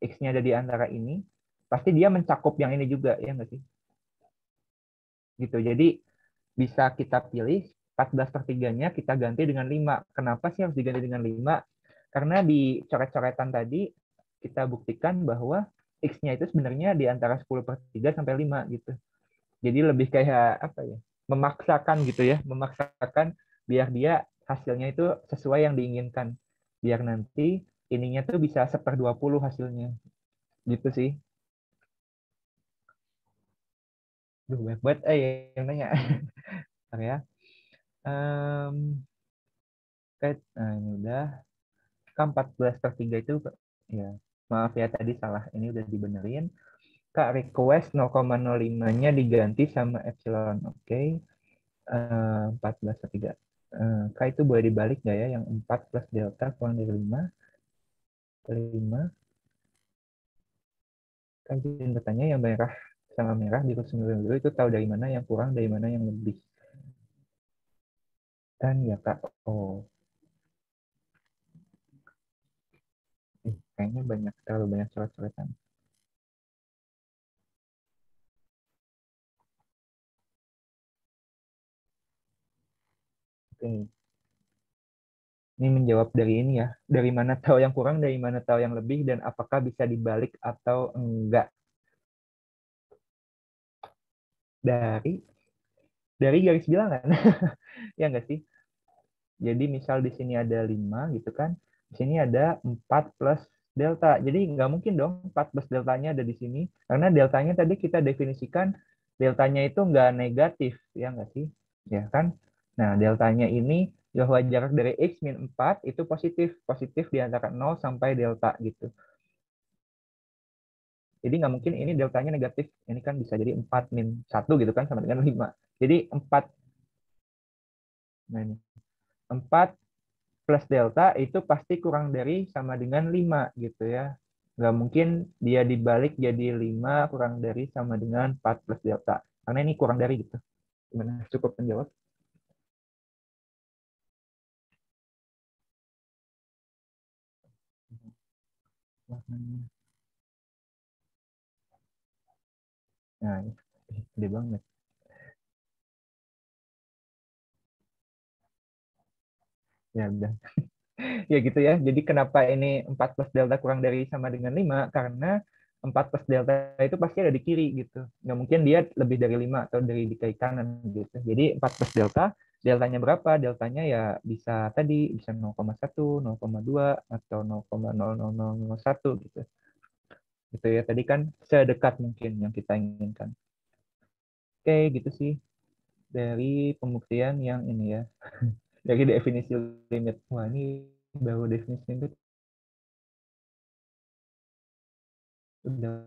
X-nya ada di antara ini, pasti dia mencakup yang ini juga, ya nggak sih? Gitu. Jadi bisa kita pilih 14/3-nya kita ganti dengan 5. Kenapa sih harus diganti dengan 5? Karena di coret-coretan tadi kita buktikan bahwa X-nya itu sebenarnya di antara 10/3 sampai 5 gitu. Jadi lebih kayak apa ya? Memaksakan gitu ya, memaksakan biar dia hasilnya itu sesuai yang diinginkan. Biar nanti ininya tuh bisa 1/20 hasilnya. Gitu sih. Duh, banyak banget yang nanya. Bentar ya. Nah, ini udah. Kan 14/3 itu, ya maaf ya tadi salah. Ini udah dibenerin. Kak, request 0,05-nya diganti sama epsilon. Oke. 14/3. Kak, itu boleh dibalik nggak ya? Yang 4 plus delta kurang dari 5. 5. Kan izin bertanya yang merah sama merah di kursus dulu itu tahu dari mana yang kurang, dari mana yang lebih. Kan ya Kak. Oh, kayaknya terlalu banyak coret-coretan. Oke. Ini menjawab dari ini ya. Dari mana tahu yang kurang, dari mana tahu yang lebih, dan apakah bisa dibalik atau enggak. Dari garis bilangan. Ya enggak sih? Jadi misal di sini ada 5 gitu kan. Di sini ada 4 plus delta. Jadi nggak mungkin dong 4 plus deltanya ada di sini. Karena deltanya tadi kita definisikan deltanya itu nggak negatif. Ya nggak sih? Ya kan? Nah, deltanya ini bahwa jarak dari X min 4 itu positif. Positif di antara 0 sampai delta gitu. Jadi nggak mungkin ini deltanya negatif. Ini kan bisa jadi 4 min 1 gitu kan sama dengan 5. Jadi 4, nah ini, 4 plus delta itu pasti kurang dari sama dengan 5 gitu ya. Nggak mungkin dia dibalik jadi 5 kurang dari sama dengan 4 plus delta. Karena ini kurang dari gitu. Gimana? Cukup menjawab? Nah, gede banget. Ya udah. Ya gitu ya. Jadi kenapa ini 4 plus delta kurang dari sama dengan 5? Karena 4 plus delta itu pasti ada di kiri gitu. Nggak mungkin dia lebih dari 5 atau dari di kiri kanan gitu. Jadi 4 plus delta, deltanya berapa? Deltanya ya bisa tadi, bisa 0,1, 0,2, atau 0,00001 gitu. Gitu ya. Tadi kan sedekat mungkin yang kita inginkan. Oke, gitu sih. Dari pembuktian yang ini ya. Dari definisi limit. Wah, ini baru definisi limit udah.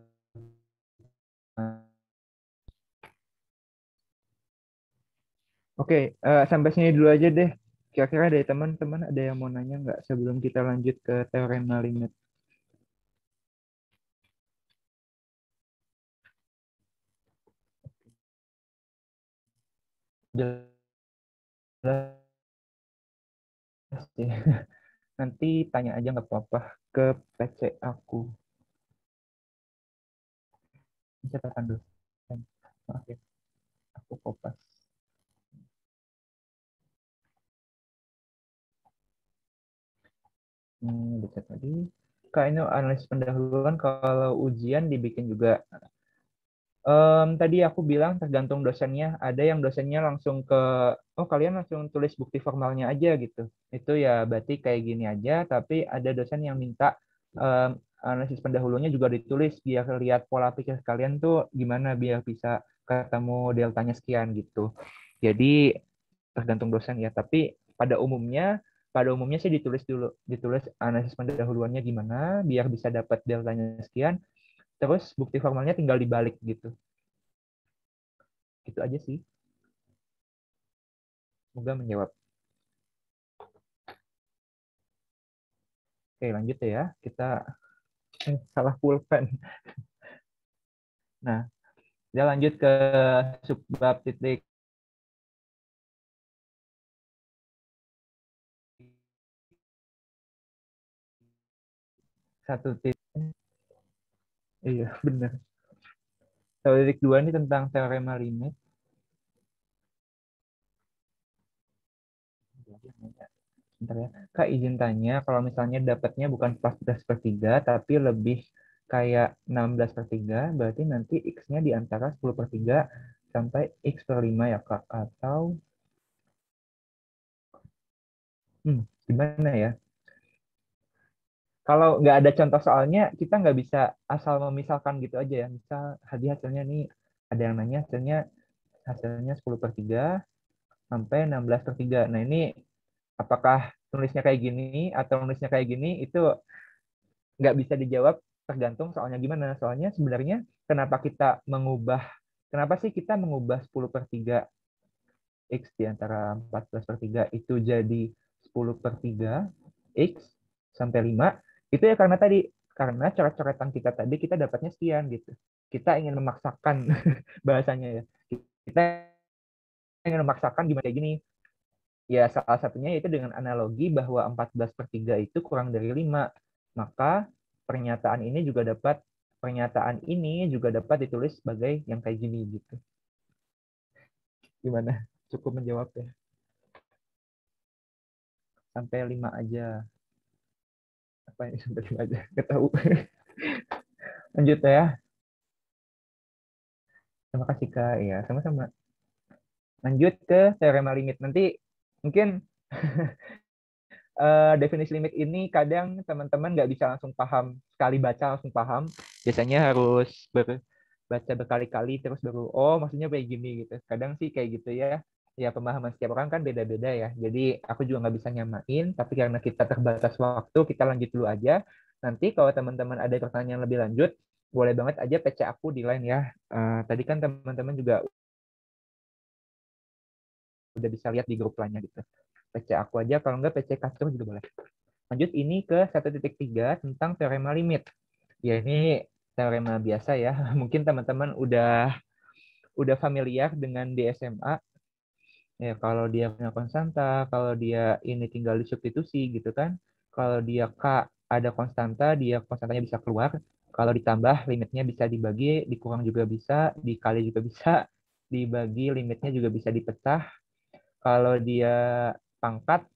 Oke, sampai sini dulu aja deh. Kira-kira dari teman-teman ada yang mau nanya nggak sebelum kita lanjut ke teorema limit? Jelas ya. Nanti tanya aja nggak apa-apa ke PC aku. Catatan dulu. Maaf ya, aku kopas. Baca tadi. Kak, ini analisis pendahuluan kalau ujian dibikin juga Tadi aku bilang tergantung dosennya. Ada yang dosennya langsung ke, oh kalian langsung tulis bukti formalnya aja gitu. Itu ya berarti kayak gini aja. Tapi ada dosen yang minta analisis pendahulunya juga ditulis biar lihat pola pikir kalian tuh gimana biar bisa ketemu deltanya sekian gitu. Jadi tergantung dosen ya. Tapi pada umumnya sih ditulis dulu, ditulis analisis pendahuluannya gimana biar bisa dapat deltanya sekian. Terus bukti formalnya tinggal dibalik gitu. Itu aja sih. Semoga menjawab. Oke, lanjut ya. Kita salah pulpen. Nah, kita lanjut ke subbab titik 1. Iya, benar. 1.2 ini tentang teorema limit. Bentar ya. Kak, izin tanya, kalau misalnya dapatnya bukan 14/3, tapi lebih kayak 16/3, berarti nanti X-nya di antara 10/3 sampai X/5 ya, Kak? Atau, gimana ya? Kalau nggak ada contoh soalnya, kita nggak bisa asal memisalkan gitu aja ya. Misal hasilnya nih, ada yang nanya hasilnya 10/3 sampai 16/3. Nah ini apakah nulisnya kayak gini atau nulisnya kayak gini, itu nggak bisa dijawab tergantung soalnya gimana. Soalnya sebenarnya kenapa sih kita mengubah 10/3 X di antara 14/3 itu jadi 10/3 X sampai 5, itu ya karena coret-coretan kita tadi kita dapatnya sekian gitu. Kita ingin memaksakan bahasanya ya. Kita ingin memaksakan gimana kayak gini. Ya salah satunya itu dengan analogi bahwa 14/3 itu kurang dari 5. Maka pernyataan ini juga dapat ditulis sebagai yang kayak gini gitu. Gimana? Cukup menjawab ya. Sampai 5 aja. Apa ini sampai 5 aja? Nggak tahu. Lanjut ya. Terima kasih Kak. Ya, sama-sama. Lanjut ke teorema limit. Nanti mungkin definisi limit ini kadang teman-teman nggak bisa langsung paham, sekali baca langsung paham. Biasanya harus baca berkali-kali terus baru, oh maksudnya kayak gini gitu. Kadang sih kayak gitu ya. Ya pemahaman setiap orang kan beda-beda ya. Jadi aku juga nggak bisa nyamain, tapi karena kita terbatas waktu, kita lanjut dulu aja. Nanti kalau teman-teman ada pertanyaan lebih lanjut, boleh banget aja PC aku di line ya. Tadi kan teman-teman juga udah bisa lihat di grup lainnya gitu. PC aku aja, kalau nggak PC Castro juga boleh. Lanjut ini ke 1.3 tentang teorema limit. Ya ini teorema biasa ya. Mungkin teman-teman udah familiar dengan di SMA. Ya kalau dia punya konstanta, kalau dia ini tinggal disubstitusi gitu kan. Kalau dia K ada konstanta, dia konstantanya bisa keluar. Kalau ditambah limitnya bisa dibagi, dikurang juga bisa, dikali juga bisa, dibagi limitnya juga bisa dipecah. Kalau dia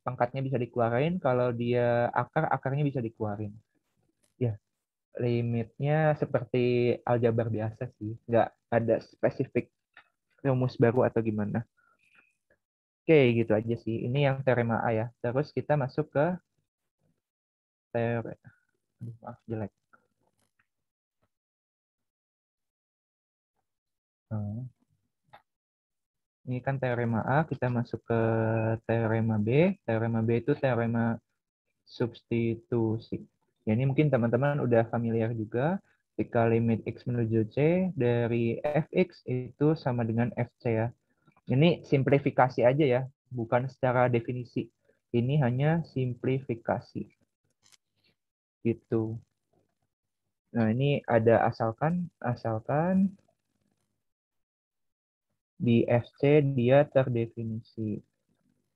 pangkatnya bisa dikeluarin. Kalau dia akarnya bisa dikeluarin. Ya, limitnya seperti aljabar biasa sih. Nggak ada spesifik rumus baru atau gimana. Oke, gitu aja sih. Ini yang teorema A ya. Terus kita masuk ke teori. Maaf, jelek. Ini kan teorema A, kita masuk ke teorema B. Teorema B itu teorema substitusi. Ya, ini mungkin teman-teman udah familiar juga. Ketika limit X menuju C dari Fx itu sama dengan Fc ya. Ini simplifikasi aja ya, bukan secara definisi. Ini hanya simplifikasi. Gitu. Nah, ini ada asalkan di FC dia terdefinisi.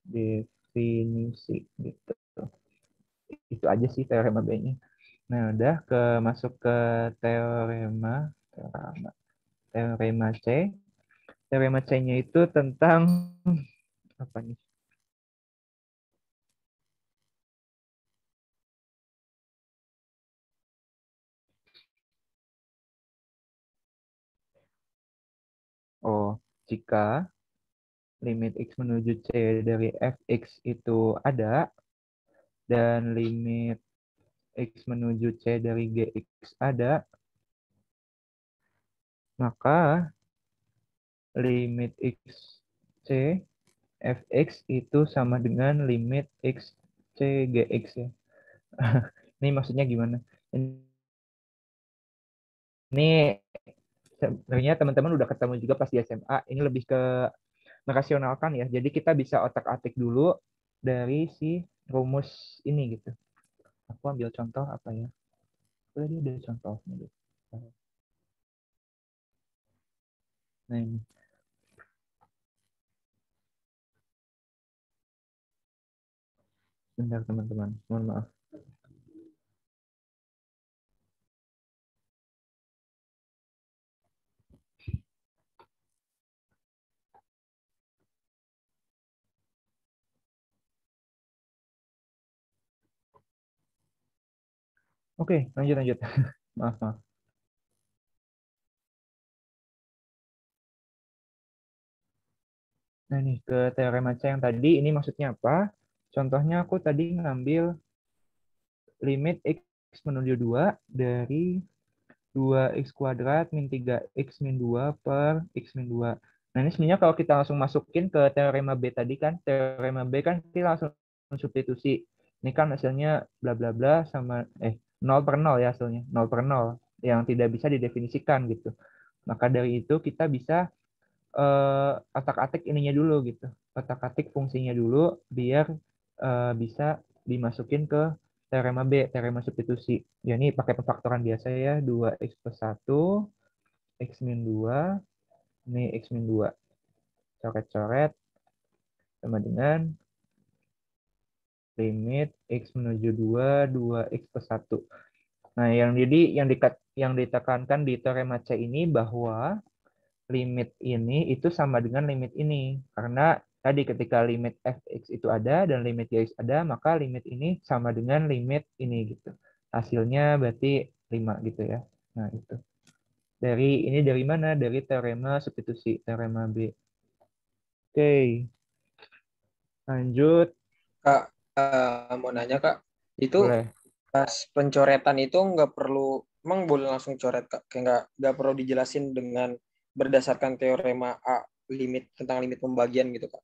Definisi gitu. Itu aja sih teorema B-nya. Nah, udah masuk ke teorema C. Teorema C-nya itu tentang apa nih? Oh, jika limit X menuju C dari Fx itu ada, dan limit X menuju C dari Gx ada, maka limit X C Fx itu sama dengan limit X C Gx ya. Ini maksudnya gimana? Ini sebenarnya teman-teman udah ketemu juga pas di SMA. Ini lebih ke merasionalkan ya. Jadi kita bisa otak-atik dulu dari si rumus ini gitu. Aku ambil contoh apa ya? Tadi ada contohnya deh. Nah ini. Bentar teman-teman. Mohon maaf. Oke, lanjut. Maaf, maaf. Nah ini ke teorema C yang tadi, ini maksudnya apa? Contohnya aku tadi ngambil limit X menuju 2 dari 2x kuadrat min 3x min 2 per x min 2. Nah ini sebenarnya kalau kita langsung masukin ke teorema B tadi kan, teorema B kan kita langsung substitusi. Ini kan hasilnya bla bla bla sama 0 per 0 ya hasilnya, 0 per 0 yang tidak bisa didefinisikan gitu. Maka dari itu kita bisa otak-atik ininya dulu gitu. Otak-atik fungsinya dulu biar bisa dimasukin ke teorema B, teorema substitusi. Ya ini pakai pemfaktoran biasa ya, 2x plus 1, x min 2, ini x min 2. Coret-coret sama dengan limit x menuju 2, 2x plus 1. Nah, yang ditekankan di teorema C ini bahwa limit ini itu sama dengan limit ini. Karena tadi ketika limit fx itu ada dan limit gx ada, maka limit ini sama dengan limit ini gitu. Hasilnya berarti 5 gitu ya. Nah, itu. Dari mana? Dari teorema substitusi, teorema B. Oke. Lanjut. Kak, mau nanya Kak, itu Boleh. pas pencoretan itu emang boleh langsung coret Kak? Kayak nggak perlu dijelasin dengan berdasarkan teorema A tentang limit pembagian gitu Kak?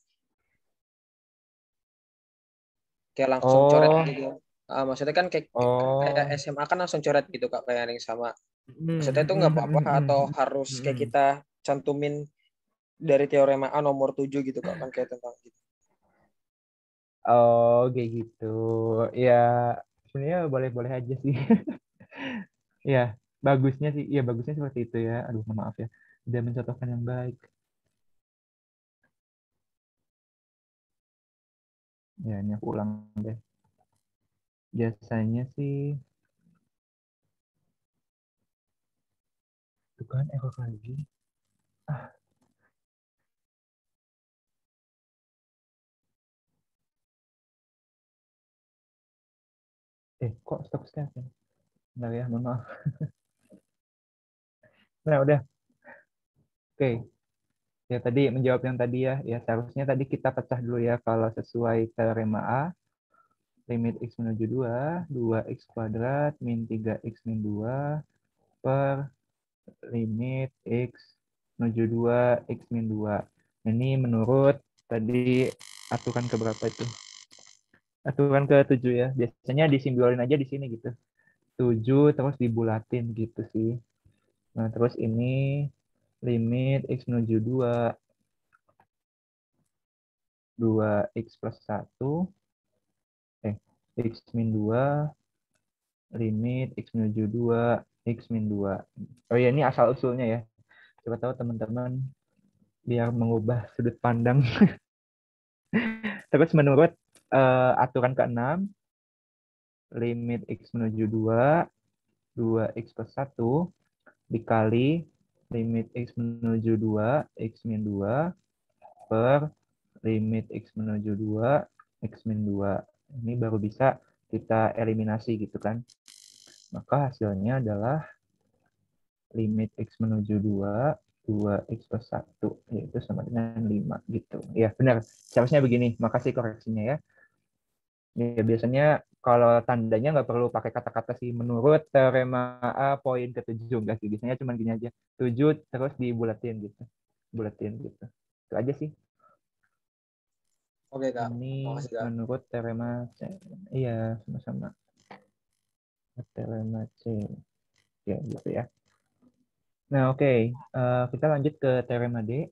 Kayak langsung coret Oh, gitu. Maksudnya kan kayak oh. SMA kan langsung coret gitu Kak, kayak yang sama. Maksudnya itu nggak apa-apa atau harus kayak kita cantumin dari teorema A nomor 7 gitu Kak, kan kayak tentang gitu. Oh, kayak gitu. Ya, sebenarnya boleh-boleh aja sih. Ya, bagusnya seperti itu ya. Aduh, maaf ya. Udah mencontohkan yang baik. Ya, ini aku ulang deh. Biasanya sih, itu kan error lagi. Kok stop share ya? Bentar ya, mohon maaf. Nah, udah. Oke. Ya, tadi menjawab yang tadi ya. Ya, seharusnya tadi kita pecah dulu ya. Kalau sesuai teorema A, limit x menuju 2, 2x kuadrat min 3x min 2 per limit x menuju 2, x min 2. Ini menurut tadi aturan keberapa itu? Aturan ke-7 ya. Biasanya disimbolin aja di sini gitu. 7 terus dibulatin gitu sih. Nah, terus ini limit x menuju 2, 2x plus 1, x min 2, limit x menuju 2, x min 2. Oh ya, ini asal-usulnya ya. Coba tahu teman-teman biar mengubah sudut pandang. Terus menurut aturan ke-6, limit x menuju 2, 2x plus 1 dikali limit x menuju 2, x min 2 per limit x menuju 2, x min 2. Ini baru bisa kita eliminasi gitu kan. Maka hasilnya adalah limit x menuju 2 2x plus 1, yaitu sama dengan 5 gitu. Ya, benar. Seharusnya begini. Makasih koreksinya ya. Ya, biasanya kalau tandanya nggak perlu pakai kata-kata sih. Menurut teorema A poin ke-7 enggak sih. Biasanya cuma gini aja. 7 terus dibulatin gitu. Bulatin gitu. Itu aja sih. Oke, Kak. Ini Makasih, Kak. menurut teorema C. Iya, sama-sama. Teorema C. Ya, gitu ya. Nah, oke. Kita lanjut ke teorema D.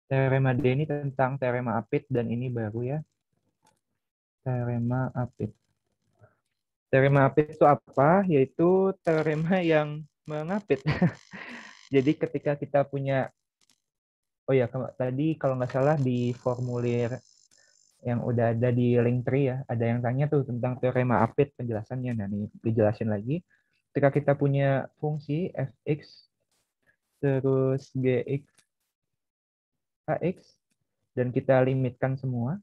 Teorema D ini tentang teorema Apit dan ini baru ya. Teorema Apit. Teorema Apit itu apa? Yaitu teorema yang mengapit. Jadi ketika kita punya, oh ya tadi kalau nggak salah di formulir yang udah ada di link tree ya, ada yang tanya tuh tentang teorema Apit penjelasannya. Nah, nih dijelasin lagi. Ketika kita punya fungsi fx terus gx hx dan kita limitkan semua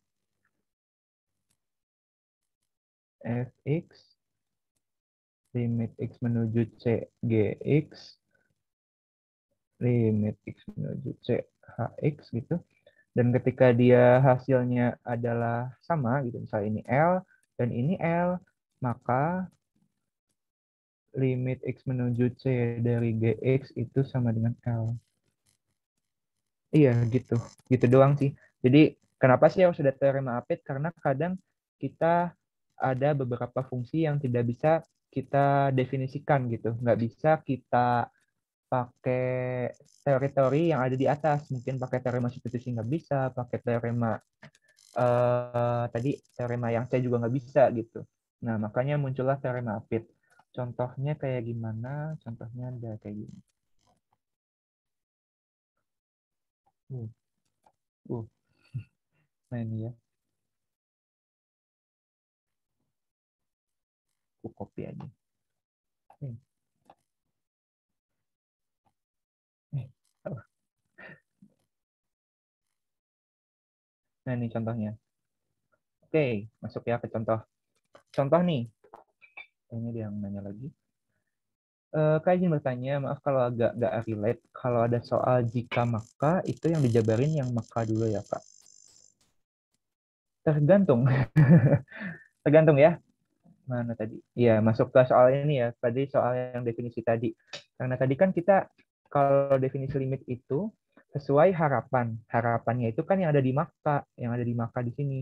fx limit x menuju c gx limit x menuju c hx gitu. Dan ketika dia hasilnya adalah sama gitu, misalnya ini L dan ini L, maka limit x menuju c dari gx itu sama dengan L. Iya gitu, gitu doang sih. Jadi kenapa sih harus ada teorema Apit? Karena kadang kita ada beberapa fungsi yang tidak bisa kita definisikan gitu, nggak bisa kita pakai teori-teori yang ada di atas. Mungkin pakai teorema substitusi nggak bisa, pakai teorema tadi teorema yang C juga nggak bisa gitu. Nah, makanya muncullah teorema Apit. Contohnya kayak gimana? Contohnya ada kayak gini. Uh, uh. Nah ini ya. Aku copy aja. Nah ini contohnya. Oke, masuk ya ke contoh. Contoh nih. Ini dia yang nanya lagi. Kak izin bertanya, maaf kalau agak nggak relate. Kalau ada soal jika maka, itu yang dijabarin yang maka dulu ya Kak? Tergantung. Tergantung ya. Mana tadi? Iya, masuk ke soal ini ya. Tadi soal yang definisi tadi. Karena tadi kan kita, kalau definisi limit itu, sesuai harapan. Harapannya itu kan yang ada di maka. Yang ada di maka di sini.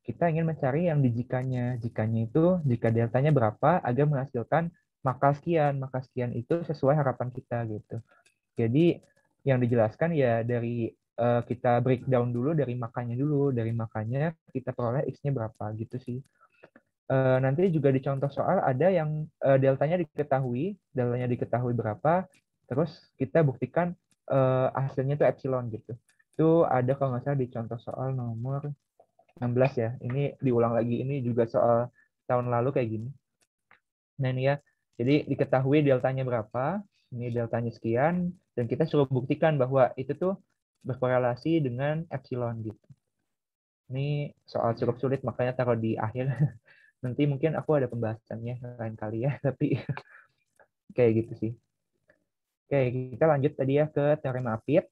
Kita ingin mencari yang di jikanya. Jikanya itu, jika deltanya berapa, agar menghasilkan maka sekian. Maka sekian itu sesuai harapan kita gitu. Jadi yang dijelaskan ya dari kita breakdown dulu dari makanya dulu. Dari makanya kita peroleh X-nya berapa gitu sih. Nanti juga di contoh soal ada yang deltanya diketahui berapa, terus kita buktikan hasilnya itu epsilon gitu. Itu ada kalau nggak salah di contoh soal nomor 16 ya. Ini diulang lagi, ini juga soal tahun lalu kayak gini. Nah ini ya, jadi diketahui deltanya berapa, ini deltanya sekian, dan kita suruh buktikan bahwa itu tuh berkorelasi dengan epsilon gitu. Ini soal cukup sulit, makanya taruh di akhir. Nanti mungkin aku ada pembahasannya lain kali ya, tapi kayak gitu sih. Oke, kita lanjut tadi ya ke teorema Apit.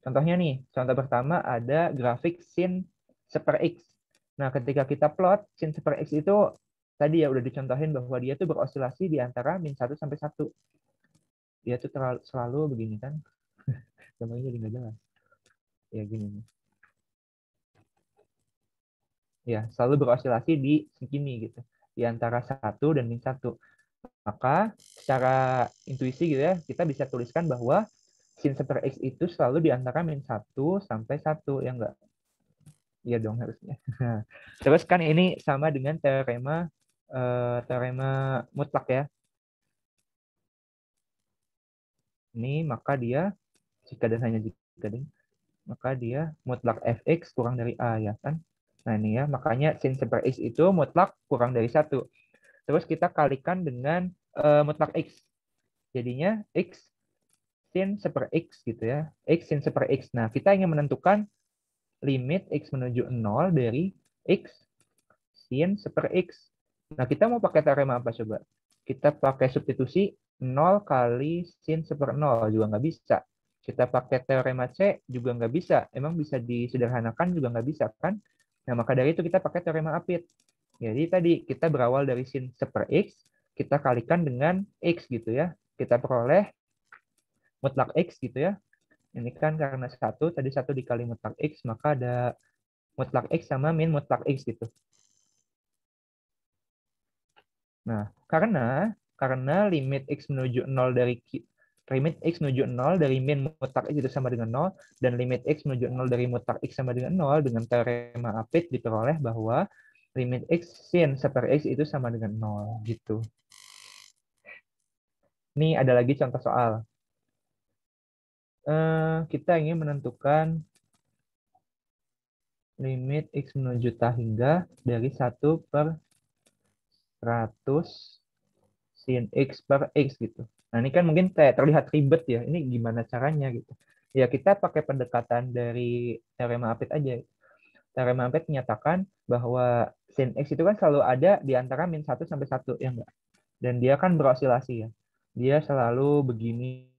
Contohnya nih, contoh pertama ada grafik sin seper X. Nah, ketika kita plot sin seper X itu tadi ya udah dicontohin bahwa dia tuh berosilasi di antara -1 sampai 1. Dia tuh selalu begini kan. Gambarnya jadi nggak jelas. Ya gini nih. Ya, selalu berosilasi di segini gitu. Di antara 1 dan -1. Maka secara intuisi gitu ya, kita bisa tuliskan bahwa sin seper X itu selalu di antara -1 sampai 1, ya enggak? Iya dong harusnya. Terus kan ini sama dengan teorema mutlak ya. Ini maka dia, jika dan hanya jika dan, maka dia mutlak fx kurang dari a ya kan. Nah ini ya, makanya sin seper X itu mutlak kurang dari 1. Terus kita kalikan dengan mutlak X. Jadinya X sin seper X gitu ya. X sin seper X. Nah, kita ingin menentukan limit X menuju 0 dari X sin seper X. Nah, kita mau pakai teorema apa coba? Kita pakai substitusi 0 kali sin 1/0 juga nggak bisa. Kita pakai teorema C juga nggak bisa. Emang bisa disederhanakan juga nggak bisa kan? Nah, maka dari itu kita pakai teorema Apit. Jadi tadi kita berawal dari sin 1/x, kita kalikan dengan x gitu ya. Kita peroleh mutlak x gitu ya. Ini kan karena tadi 1 dikali mutlak x, maka ada mutlak x sama min mutlak x gitu. Nah, karena limit x menuju 0 dari min mutlak x itu sama dengan 0, dan limit x menuju 0 dari mutlak x sama dengan 0, dengan teorema Apit diperoleh bahwa limit x sin 1/x itu sama dengan 0 gitu. Ini ada lagi contoh soal. Kita ingin menentukan limit x menuju ta hingga dari 1/100 sin x per x gitu. Nah, ini kan mungkin terlihat ribet ya. Ini gimana caranya gitu. Ya, kita pakai pendekatan dari teorema Apit aja. Teorema Apit menyatakan bahwa sin x itu kan selalu ada di antara min 1 sampai 1, ya enggak? Dan dia kan berosilasi ya. Dia selalu begini